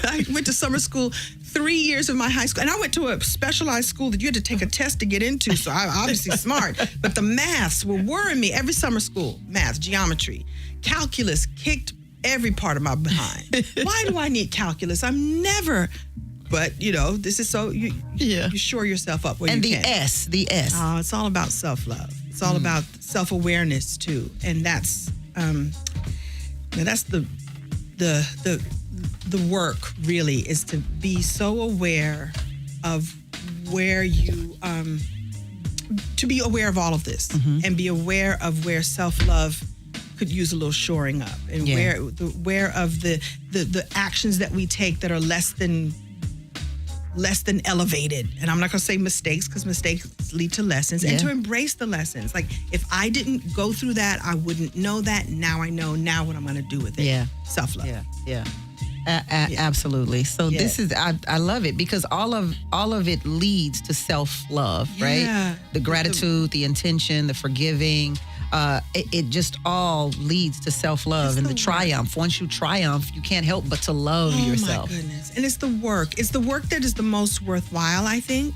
I went to summer school 3 years of my high school, and I went to a specialized school that you had to take a test to get into, so I'm obviously smart. But the maths were worrying me every summer school. Math, geometry, calculus kicked every part of my behind. Why do I need calculus? I'm never, but this is so, you shore yourself up where and you can. And the S. Oh, it's all about self-love. It's all about self-awareness too. And that's the work really, is to be so aware of where you, to be aware of all of this and be aware of where self-love could use a little shoring up, and where of the actions that we take that are less than elevated. And I'm not going to say mistakes, because mistakes lead to lessons, and to embrace the lessons. Like, if I didn't go through that, I wouldn't know that. Now I know what I'm going to do with it. Yeah. Self-love. Yeah. Absolutely. So this is, I love it, because all of it leads to self-love, right? The gratitude, the intention, the forgiving. It just all leads to self-love and the triumph. Once you triumph, you can't help but to love yourself. Oh my goodness. And it's the work. It's the work that is the most worthwhile, I think.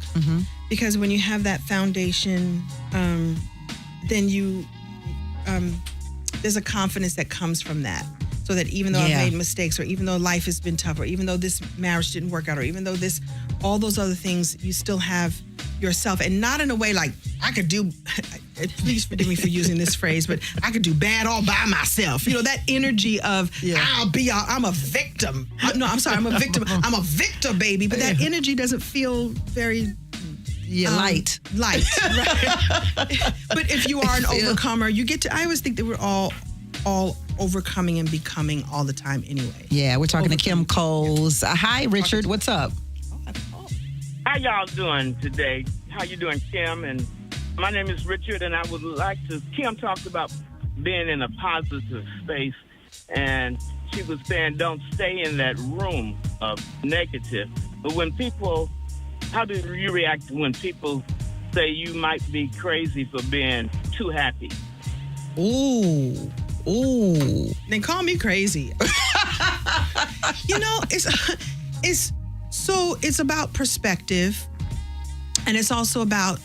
Because when you have that foundation, then there's a confidence that comes from that. So that even though I've made mistakes, or even though life has been tough, or even though this marriage didn't work out, or even though all those other things, you still have yourself. And not in a way like, I could do, please forgive me for using this phrase, but I could do bad all by myself. That energy of, I'm a victim. I'm sorry, I'm a victim. I'm a victor, baby. But that energy doesn't feel very... light. Light, right? But if you are an overcomer, you get to, I always think that we're all overcoming and becoming all the time anyway. Yeah, we're talking to Kim Coles. Hi, Richard. What's up? How y'all doing today? How you doing, Kim? And my name is Richard, and I would like to... Kim talked about being in a positive space, and she was saying don't stay in that room of negative. But when people... How do you react when people say you might be crazy for being too happy? Ooh. Then call me crazy. It's about perspective, and it's also about,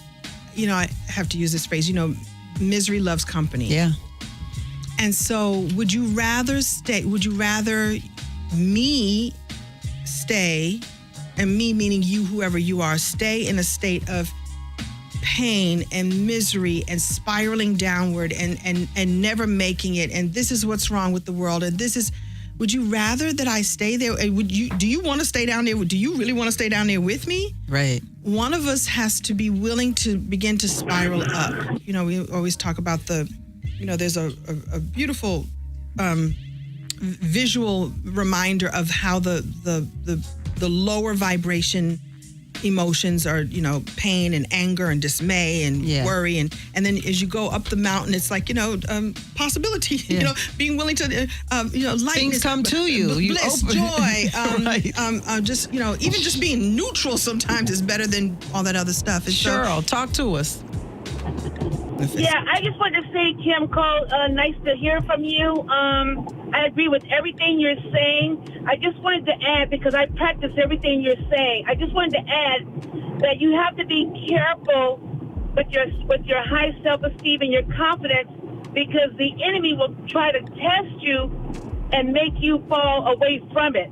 I have to use this phrase, misery loves company. Yeah. And so would you rather me stay, and me meaning you, whoever you are, stay in a state of pain and misery and spiraling downward and never making it, and this is what's wrong with the world, and would you rather that I stay there? Do you want to stay down there? Do you really want to stay down there with me? Right. One of us has to be willing to begin to spiral up. We always talk about there's a beautiful visual reminder of how the lower vibration emotions are, pain and anger and dismay and worry. And then as you go up the mountain, it's like, possibility, being willing to, lightness. Things come to you. Bliss, joy. Just, even just being neutral sometimes is better than all that other stuff. And Cheryl, talk to us. Yeah, I just wanted to say, Kim Cole, nice to hear from you. I agree with everything you're saying. I just wanted to add, because I practice everything you're saying, I just wanted to add that you have to be careful with your high self-esteem and your confidence, because the enemy will try to test you and make you fall away from it.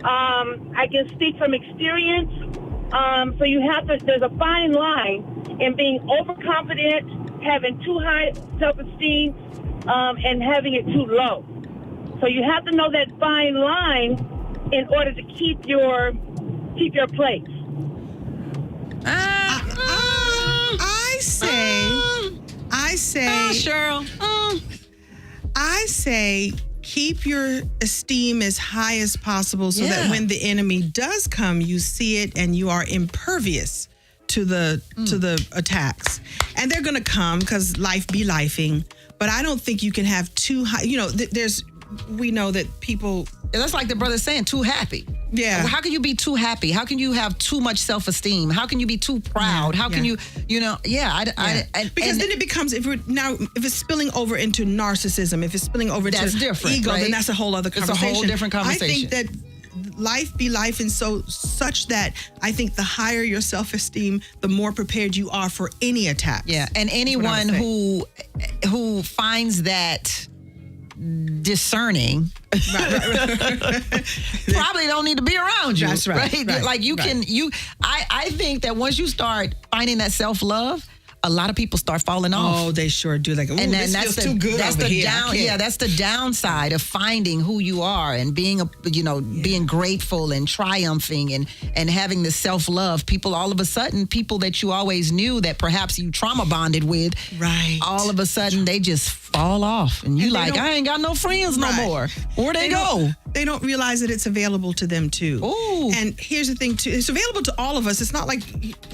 I can speak from experience. So you have to, there's a fine line in being overconfident, having too high self-esteem, and having it too low. So you have to know that fine line in order to keep your place. I say, Cheryl. I say, keep your esteem as high as possible so that when the enemy does come, you see it and you are impervious to the attacks. And they're going to come because life be lifing. But I don't think you can have too high. You know, we know that people. That's like the brother's saying, too happy. Yeah. How can you be too happy? How can you have too much self-esteem? How can you be too proud? How can you know? Because then it becomes, if it's spilling over into narcissism, if it's spilling over that's to different, ego, right? then that's a whole other conversation. It's a whole different conversation. I think that life be life, and such that I think the higher your self-esteem, the more prepared you are for any attack. Yeah, and anyone who finds that discerning probably don't need to be around you. That's right. Like I think that once you start finding that self-love, a lot of people start falling off. Oh, they sure do. Like, and then that's too good that's over the here. that's the downside of finding who you are and being being grateful and triumphing and having this self-love. People, all of a sudden, people that you always knew that perhaps you trauma bonded with, right? All of a sudden, they just fall off, and you like, I ain't got no friends no more. Where they go? They don't realize that it's available to them too. Ooh. And here's the thing too: it's available to all of us. It's not like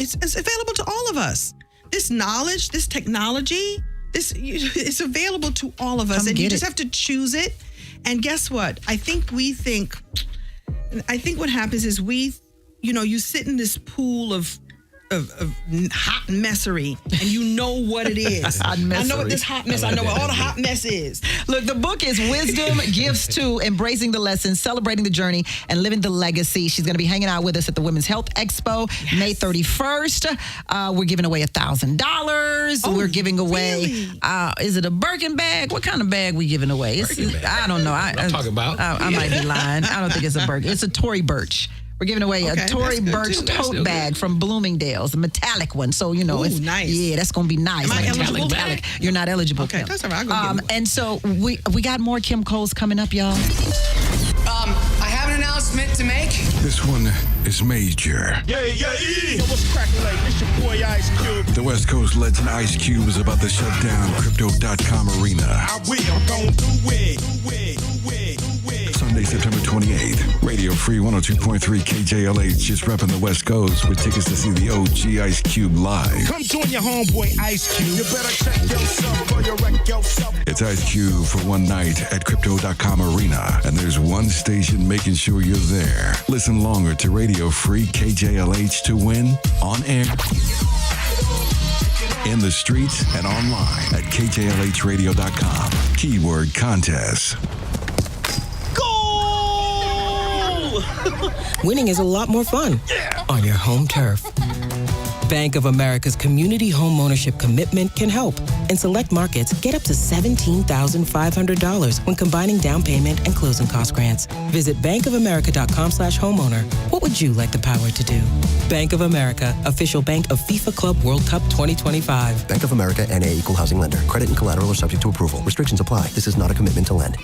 it's available to all of us. This knowledge, this technology, it's available to all of us. And you just have to choose it. And guess what? I think what happens is you sit in this pool of hot messery, and you know what it is. I know what this hot mess, I know what all the hot mess is. Look, the book is Wisdom, Gifts to Embracing the Lessons, Celebrating the Journey, and Living the Legacy. She's going to be hanging out with us at the Women's Health Expo, May 31st. We're giving away $1,000. We're giving away, is it a Birkin bag? What kind of bag we giving away? I don't know. I'm talking about. I might be lying. I don't think it's a Birkin. It's a Tory Burch. We're giving away a Tory Burch tote bag from Bloomingdale's, a metallic one. So, it's nice. Yeah, that's going to be nice. Am I eligible? Metallic. You're not eligible. Okay, Kim. that's all right. I'll go get and so we got more Kim Coles coming up, y'all. I have an announcement to make. This one is major. Yo, what's cracking like? It's your boy Ice Cube. The West Coast legend Ice Cube is about to shut down Crypto.com Arena. I will, I'm gonna do it. Sunday, September 28th. Radio Free 102.3 KJLH just repping the West Coast with tickets to see the OG Ice Cube live. Come join your homeboy Ice Cube. You better check yourself or you wreck yourself. It's Ice Cube for one night at Crypto.com Arena, and there's one station making sure you're there. Listen longer to Radio Free KJLH to win on air, in the streets, and online at KJLHradio.com. Keyword contest. Winning is a lot more fun on your home turf. Bank of America's Community Home Ownership Commitment can help. In select markets, get up to $17,500 when combining down payment and closing cost grants. Visit bankofamerica.com/homeowner. What would you like the power to do? Bank of America, official bank of FIFA Club World Cup 2025. Bank of America N.A. Equal Housing Lender. Credit and collateral are subject to approval. Restrictions apply. This is not a commitment to lend.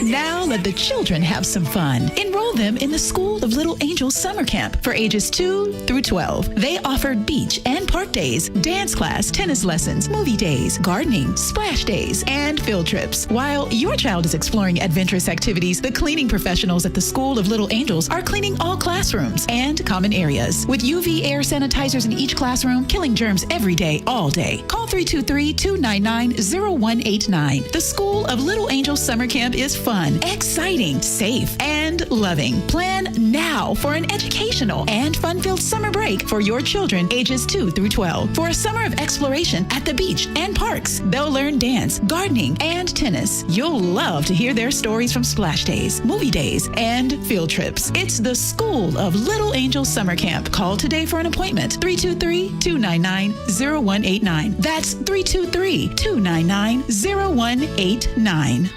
Now let the children have some fun. Enroll them in the School of Little Angels Summer Camp for ages 2 through 12. They offer beach and park days, dance class, tennis lessons, movie days, gardening, splash days, and field trips. While your child is exploring adventurous activities, the cleaning professionals at the School of Little Angels are cleaning all classrooms and common areas. With UV air sanitizers in each classroom, killing germs every day, all day. Call 323-299-0189. The School of Little Angels Summer Camp is fun, exciting, safe, and loving. loving. Plan now for an educational and fun-filled summer break for your children ages 2 through 12 for a summer of exploration at the beach and parks. They'll learn dance, gardening, and tennis. You'll love to hear their stories from splash days, movie days, and field trips. It's the School of Little Angels Summer Camp. Call today for an appointment. 323-299-0189. That's 323-299-0189.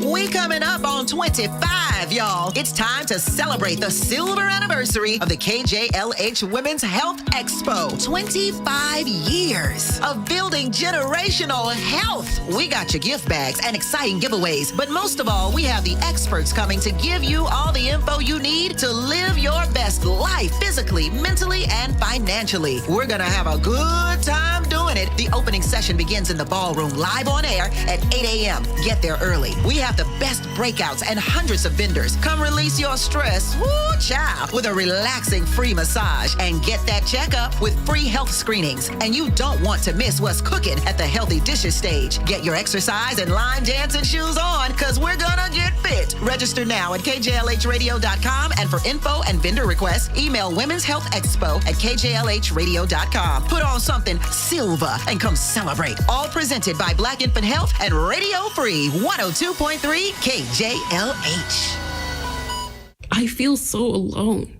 We coming up on 25, y'all. It's time to celebrate the silver anniversary of the KJLH Women's Health Expo. 25 years of building generational health. We got your gift bags and exciting giveaways. But most of all, we have the experts coming to give you all the info you need to live your best life physically, mentally, and financially. We're going to have a good time doing it. The opening session begins in the ballroom live on air at 8 a.m. Get there early. We have the best breakouts and hundreds of vendors. Come release your stress, woo child, with a relaxing free massage and get that checkup with free health screenings. And you don't want to miss what's cooking at the Healthy Dishes stage. Get your exercise and line dancing shoes on, because we're gonna get fit. Register now at KJLHradio.com, and for info and vendor requests, email Women's Health Expo at KJLHradio.com. Put on something silver and come celebrate. All presented by Black Infant Health and Radio Free 102.3 KJLH. I feel so alone.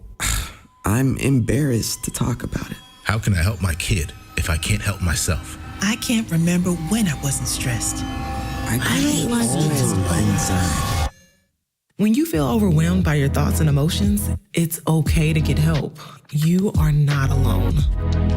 I'm embarrassed to talk about it. How can I help my kid if I can't help myself? I can't remember when I wasn't stressed. I don't like it. When you feel overwhelmed by your thoughts and emotions, it's okay to get help. You are not alone.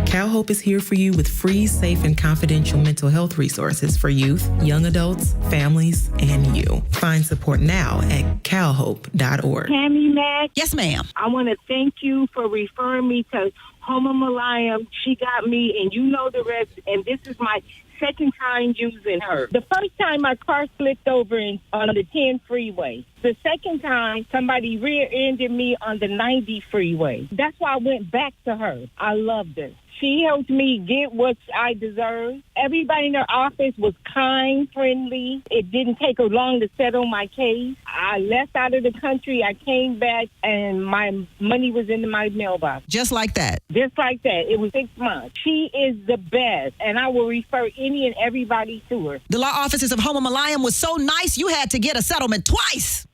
CalHope is here for you with free, safe, and confidential mental health resources for youth, young adults, families, and you. Find support now at calhope.org. Tammi Mac. Yes, ma'am. I want to thank you for referring me to Homa Malayam. She got me, and you know the rest, and this is my second time using her. The first time my car slipped over on the 10 freeway. The second time, somebody rear-ended me on the 90 freeway. That's why I went back to her. I loved her. She helped me get what I deserved. Everybody in her office was kind, friendly. It didn't take her long to settle my case. I left out of the country. I came back, and my money was in my mailbox. Just like that? Just like that. It was 6 months. She is the best, and I will refer any and everybody to her. The law offices of Homa Malayam was so nice, you had to get a settlement twice.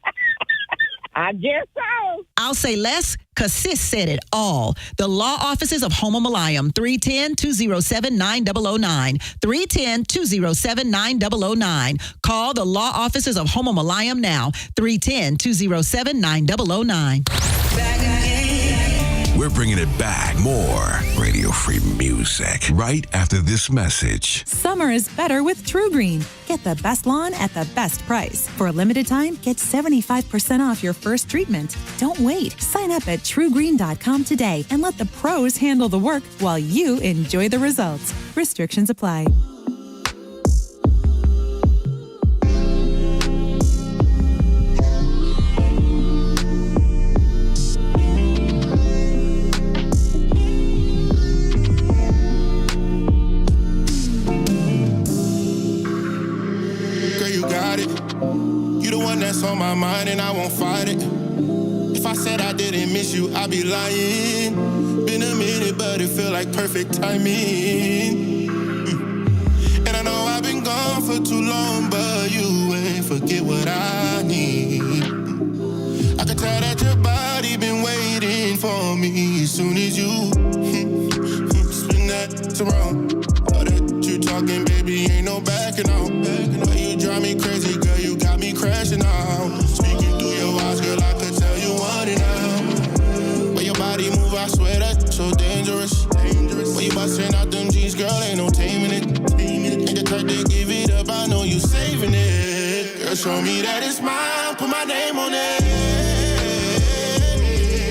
I guess so. I'll say less, because sis said it all. The law offices of Homa Malayam, 310-207-9009. 310-207-9009. Call the law offices of Homa Malayam now, 310-207-9009. We're bringing it back. More Radio Free Music right after this message. Summer is better with True Green. Get the best lawn at the best price. For a limited time, get 75% off your first treatment. Don't wait. Sign up at truegreen.com today and let the pros handle the work while you enjoy the results. Restrictions apply. That's on my mind and I won't fight it. If I said I didn't miss you, I'd be lying. Been a minute, but it feel like perfect timing. And I know I've been gone for too long, but you ain't forget what I need. I can tell that your body been waiting for me as soon as you spin that around. All that you talking, baby, ain't no backing out. But you drive me crazy, girl, you got me crashing out. Speaking through your eyes, girl, I could tell you want it now. When your body move, I swear that's so dangerous. When you busting out them jeans, girl, ain't no taming it. Ain't the type to give it up, I know you saving it. Girl, show me that it's mine, put my name on it.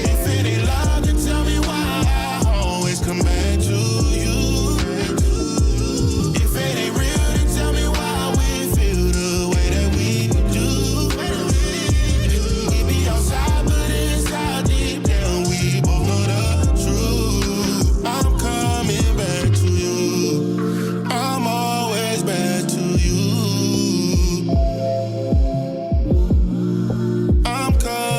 If it ain't love, then tell me why I always come back to you. If it ain't real, then tell me why we feel the way that we do. We be outside, but inside deep down, we both know the truth. I'm coming back to you. I'm always back to you. I'm coming.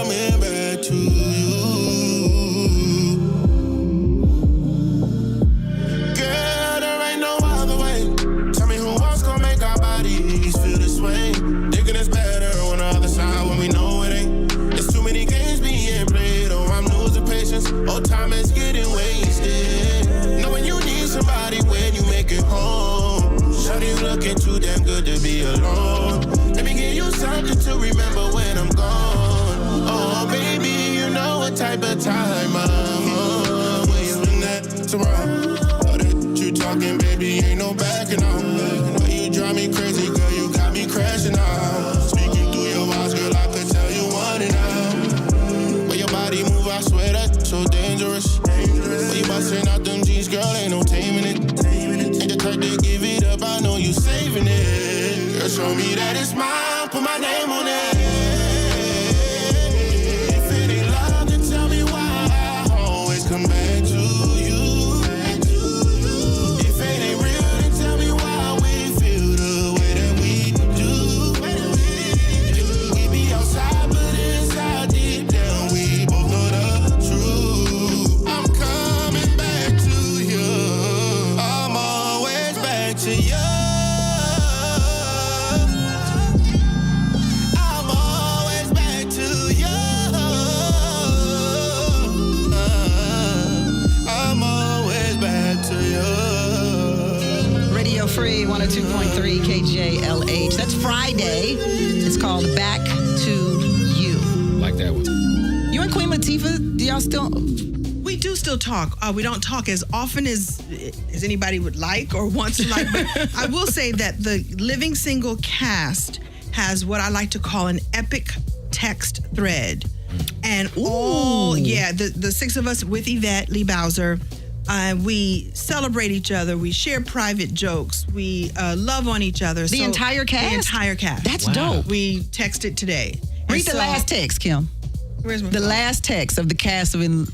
looking too damn good to be alone. Let me give you something to remember when I'm gone. Oh, baby, you know what type of time I'm on. When you in that tomorrow, all that you talking, baby, ain't no backing out. But you drive me crazy, girl, you got me crashing out. Speaking through your eyes, girl, I could tell you want it now. When your body move, I swear that's so dangerous. When you busting out them jeans, girl, ain't no taming it. Ain't the type to give it up, I know you saving it. Girl, show me that it's mine, put my name on it. If it ain't love, then tell me why I always come back to you. If it ain't real, then tell me why we feel the way that we do. We be outside, but inside deep down, we both know the truth. I'm coming back to you. I'm always back to you. I'm always back to you. I'm always back to you. Radio Free 102.3 KJLH. That's Friday. It's called Back to You. Like that one. You and Queen Latifah, do y'all still? We do still talk. We don't talk as often as anybody would like or wants to like. But I will say that the Living Single cast has what I like to call an epic text thread. And the six of us with Yvette Lee Bowser, we celebrate each other. We share private jokes. We love on each other. The entire cast? The entire cast. That's dope. We texted today. Read the last text, Kim. Where's my The phone? last text of the cast of Living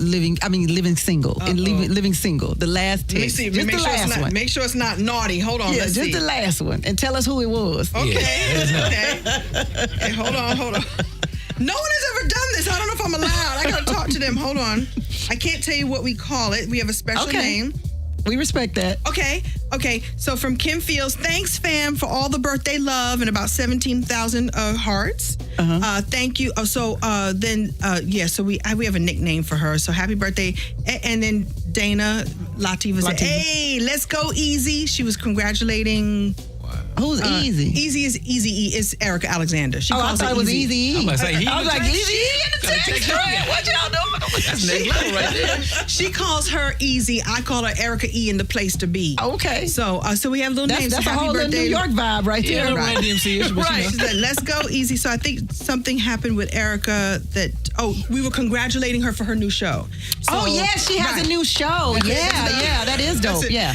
Single. Living Single. The last text. Let me see. Just Make the sure it's last not, one. make sure it's not naughty. Hold on. Yeah, Let's just see. the last one. And tell us who it was. Okay. Hey, hold on. No one has ever done this. I don't know if I'm allowed. I gotta talk to them. Hold on. I can't tell you what we call it. We have a special name. We respect that. Okay. So from Kim Fields, thanks, fam, for all the birthday love and about 17,000 hearts. Thank you. So we have a nickname for her. So happy birthday. And then Dana Latifah said, hey, let's go Easy. She was congratulating. Who's Easy? Easy is Easy is Erica Alexander. She calls I thought it was Easy. I was I was like, Easy in the text thread. What y'all doing? That's next level right there. She calls her Easy. I call her Erica E in the place to be. Okay. So we have little names. That's So a happy whole little birthday. New York vibe right there. Yeah, right. DMC-ish, but Right. you She know. said, let's go Easy. So I think something happened with Erica that, we were congratulating her for her new show. So, she has a new show. Yeah, that is dope. Yeah.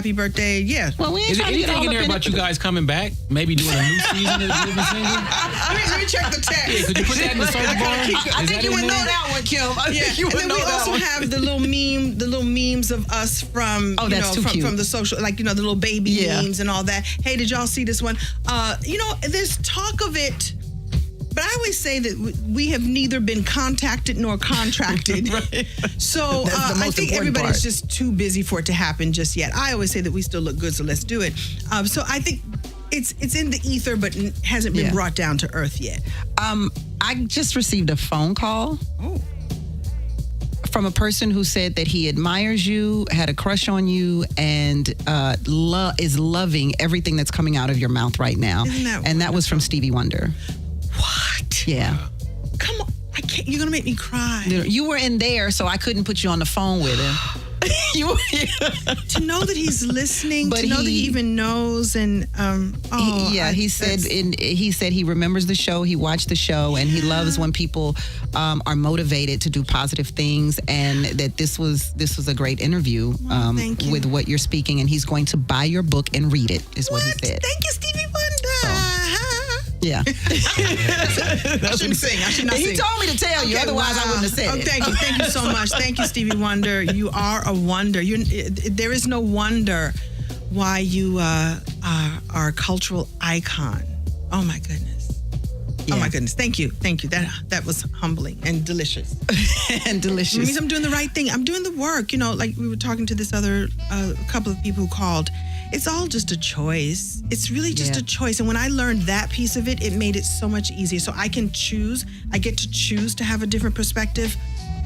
Happy birthday. Yeah. Well, we ain't Is there trying to get anything all in up there in about it. you guys coming back? Maybe doing a new season of Living Single? Let me check the text. Yeah, could you put that in the search bar? I think you would know that one, Kim. I think you And would then know we that also one. have the little memes of us from from the social, like the little baby memes and all that. Hey, did y'all see this one? There's talk of it. But I always say that we have neither been contacted nor contracted. Right. So That's the most I think important everybody's part. just too busy for it to happen just yet. I always say that we still look good, so let's do it. So I think it's in the ether, but hasn't been brought down to earth yet. I just received a phone call. From a person who said that he admires you, had a crush on you, and is loving everything that's coming out of your mouth right now. Isn't that was from Stevie Wonder. What? Yeah. Come on. I can't. You're going to make me cry. You were in there, so I couldn't put you on the phone with him. To know that he's listening, But to know that he even knows, and he said he remembers the show, he watched the show, and he loves when people are motivated to do positive things, and that this was a great interview with what you're speaking, and he's going to buy your book and read it, is what he said. Thank you, Stevie Wonder. Yeah. I shouldn't sing. I should not sing. He told me to tell you, otherwise I wouldn't have said it. Thank you. Thank you so much. Thank you, Stevie Wonder. You are a wonder. There is no wonder why you are a cultural icon. Oh, my goodness. Yeah. Oh, my goodness. Thank you. Thank you. That was humbling and delicious. And delicious. It means I'm doing the right thing. I'm doing the work. Like we were talking to this other couple of people who called. It's all just a choice. It's really just a choice. And when I learned that piece of it, it made it so much easier. So I can choose. I get to choose to have a different perspective.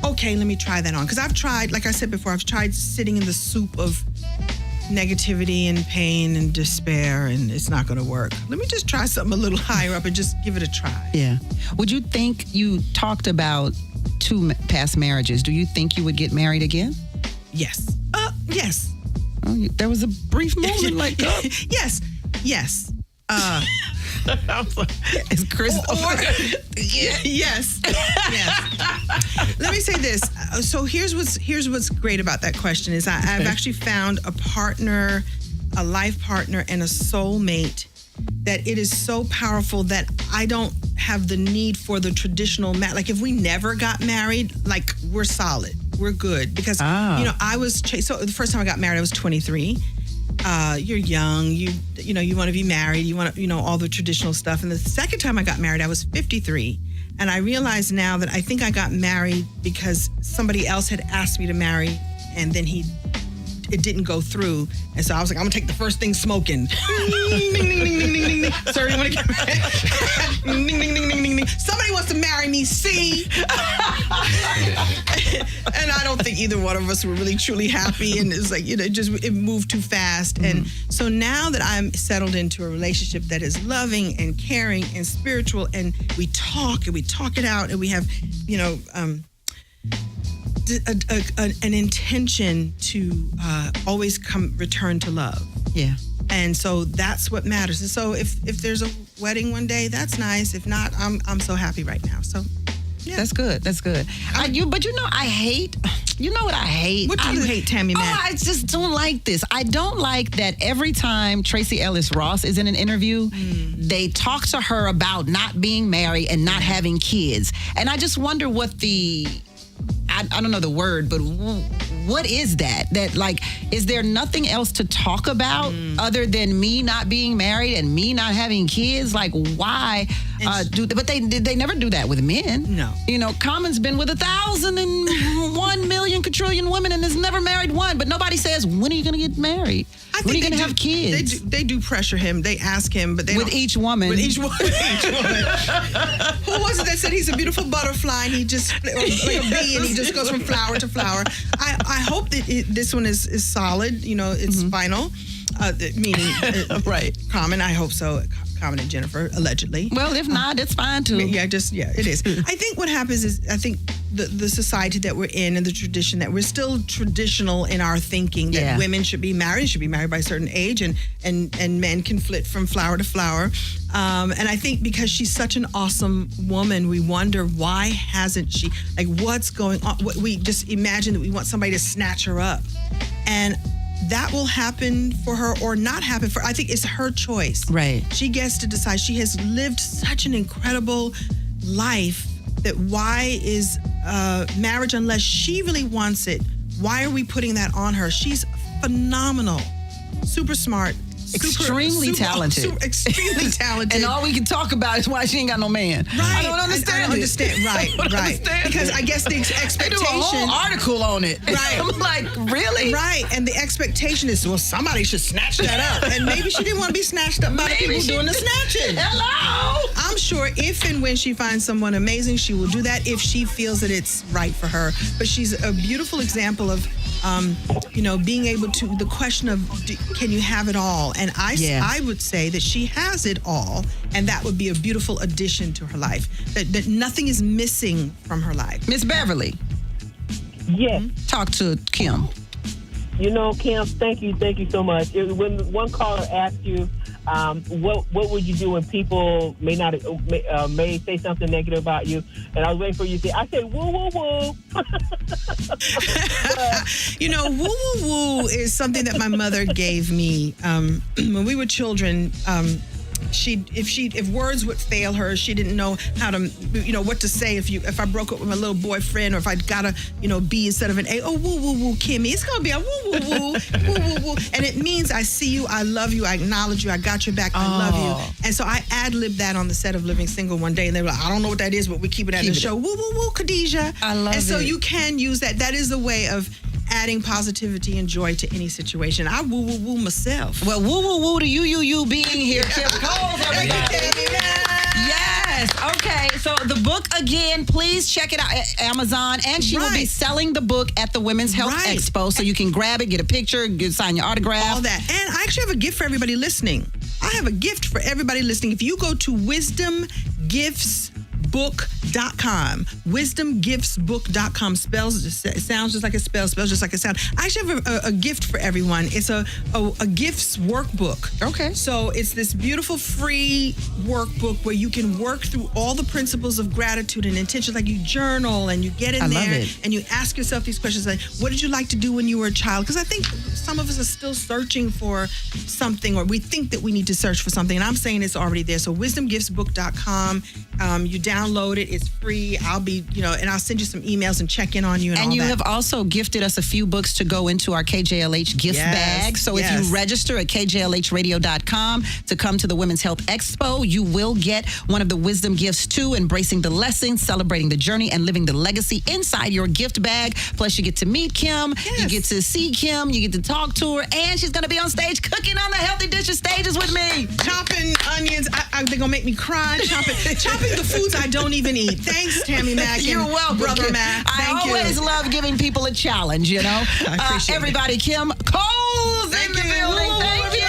Okay, let me try that on. Because I've tried, like I said before, I've tried sitting in the soup of negativity and pain and despair, and it's not going to work. Let me just try something a little higher up and just give it a try. Yeah. Would you think, you talked about 2 past marriages, do you think you would get married again? Yes. Yes. Oh, there was a brief moment like that. Yes. Is Chris? Yes. Yes. Let me say this. So here's what's great about that question is I've actually found a partner, a life partner, and a soulmate that it is so powerful that I don't have the need for the traditional like if we never got married, like we're solid, we're good because I was so the first time I got married I was 23. You're young, you want to be married, you want to, all the traditional stuff. And the second time I got married, I was 53. And I realize now that I think I got married because somebody else had asked me to marry, and then it didn't go through. And so I was like, I'm gonna take the first thing smoking. Ding, ding, ding, ding, ding, ding, ding. Sir, you wanna get married? Ding, ding, ding, ding, ding, ding. Somebody wants to marry me, see? And I don't think either one of us were really truly happy. And it's like, it moved too fast. Mm-hmm. And so now that I'm settled into a relationship that is loving and caring and spiritual, and we talk it out, and we have, an intention to always return to love. Yeah. And so that's what matters. And so if there's a wedding one day, that's nice. If not, I'm so happy right now. So yeah. That's good. I hate, you know what I hate? What do you hate, Tammi Mac? I just don't like this. I don't like that every time Tracee Ellis Ross is in an interview, they talk to her about not being married and not having kids. And I just wonder what I don't know the word, but what is that? That like, is there nothing else to talk about other than me not being married and me not having kids? Like, why but they never do that with men. No. Common's been with 1,001 million quadrillion women and has never married one, but nobody says, when are you going to get married? When are you going to have kids? They do pressure him. They ask him, but they With each woman. Who was it that said he's a beautiful butterfly and he just, like a bee, and he just goes from flower to flower? I hope that this one is solid, it's final, meaning right. Common, I hope so. Common and Jennifer, allegedly. Well, if not, it's fine too. Yeah, it is. I think what happens is, the society that we're in and the tradition that we're still traditional in our thinking that women should be married by a certain age, and men can flit from flower to flower. And I think because she's such an awesome woman, we wonder why hasn't she, like what's going on? We just imagine that we want somebody to snatch her up. And that will happen for her or not happen for her. I think it's her choice. Right. She gets to decide. She has lived such an incredible life that why is marriage, unless she really wants it, why are we putting that on her? She's phenomenal, super smart, extremely talented. Extremely talented. And all we can talk about is why she ain't got no man. Right. I don't understand. Right. Because I guess the expectation. They do a whole article on it. Right. I'm like, really? Right. And the expectation is, well, somebody should snatch that up. And maybe she didn't want to be snatched up by the people doing the snatching. Hello. I'm sure if and when she finds someone amazing, she will do that if she feels that it's right for her. But she's a beautiful example of, being able to, the question of, can you have it all? And I would say that she has it all, and that would be a beautiful addition to her life. That nothing is missing from her life. Miss Beverly. Yes. Talk to Kim. Kim, thank you so much. When one caller asked you, what would you do when people may say something negative about you? And I was waiting for you to say, I say woo woo woo. Woo woo woo is something that my mother gave me when we were children. If words would fail her, she didn't know how to, what to say. If I broke up with my little boyfriend, or if I got a, B instead of an A, woo woo woo, Kimmy, it's gonna be a woo woo woo, woo woo woo, and it means I see you, I love you, I acknowledge you, I got your back, I love you. And so I ad-libbed that on the set of Living Single one day, and they were like, I don't know what that is, but we keep it at the show. Woo woo woo, Khadijah. I love it. And so you can use that. That is a way of adding positivity and joy to any situation. I woo woo woo myself. Well, woo woo woo to you being here, Kim Cole, everybody. Yes. Yes. Okay. So the book, again, please check it out at Amazon. And she will be selling the book at the Women's Health Expo. So you can grab it, get a picture, sign your autograph. All that. And I actually have a gift for everybody listening. I have a gift for everybody listening. If you go to wisdomgiftsbook.com, wisdomgiftsbook.com, it sounds just like it spells just like it sounds. I actually have a gift for everyone. It's a gifts workbook. Okay. So it's this beautiful free workbook where you can work through all the principles of gratitude and intention. Like you journal and you get in there and you ask yourself these questions like, what did you like to do when you were a child? Because I think some of us are still searching for something, or we think that we need to search for something. And I'm saying it's already there. So wisdomgiftsbook.com. You download it. It's free. I'll be, and I'll send you some emails and check in on you and all that. And you have also gifted us a few books to go into our KJLH gift bag. So if you register at KJLHradio.com to come to the Women's Health Expo, you will get one of the wisdom gifts too, embracing the lessons, celebrating the journey, and living the legacy inside your gift bag. Plus, you get to meet Kim, you get to see Kim, you get to talk to her, and she's going to be on stage cooking on the Healthy Dishes stages with me. Chopping onions. They're going to make me cry. Chopping the foods I don't even eat. Thanks, Tammi Mac. You're welcome, Brother Mac. I always love giving people a challenge, I appreciate everybody, Kim Cole's in the building. Thank you.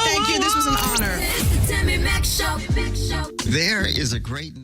Thank you. This was an honor. There is a great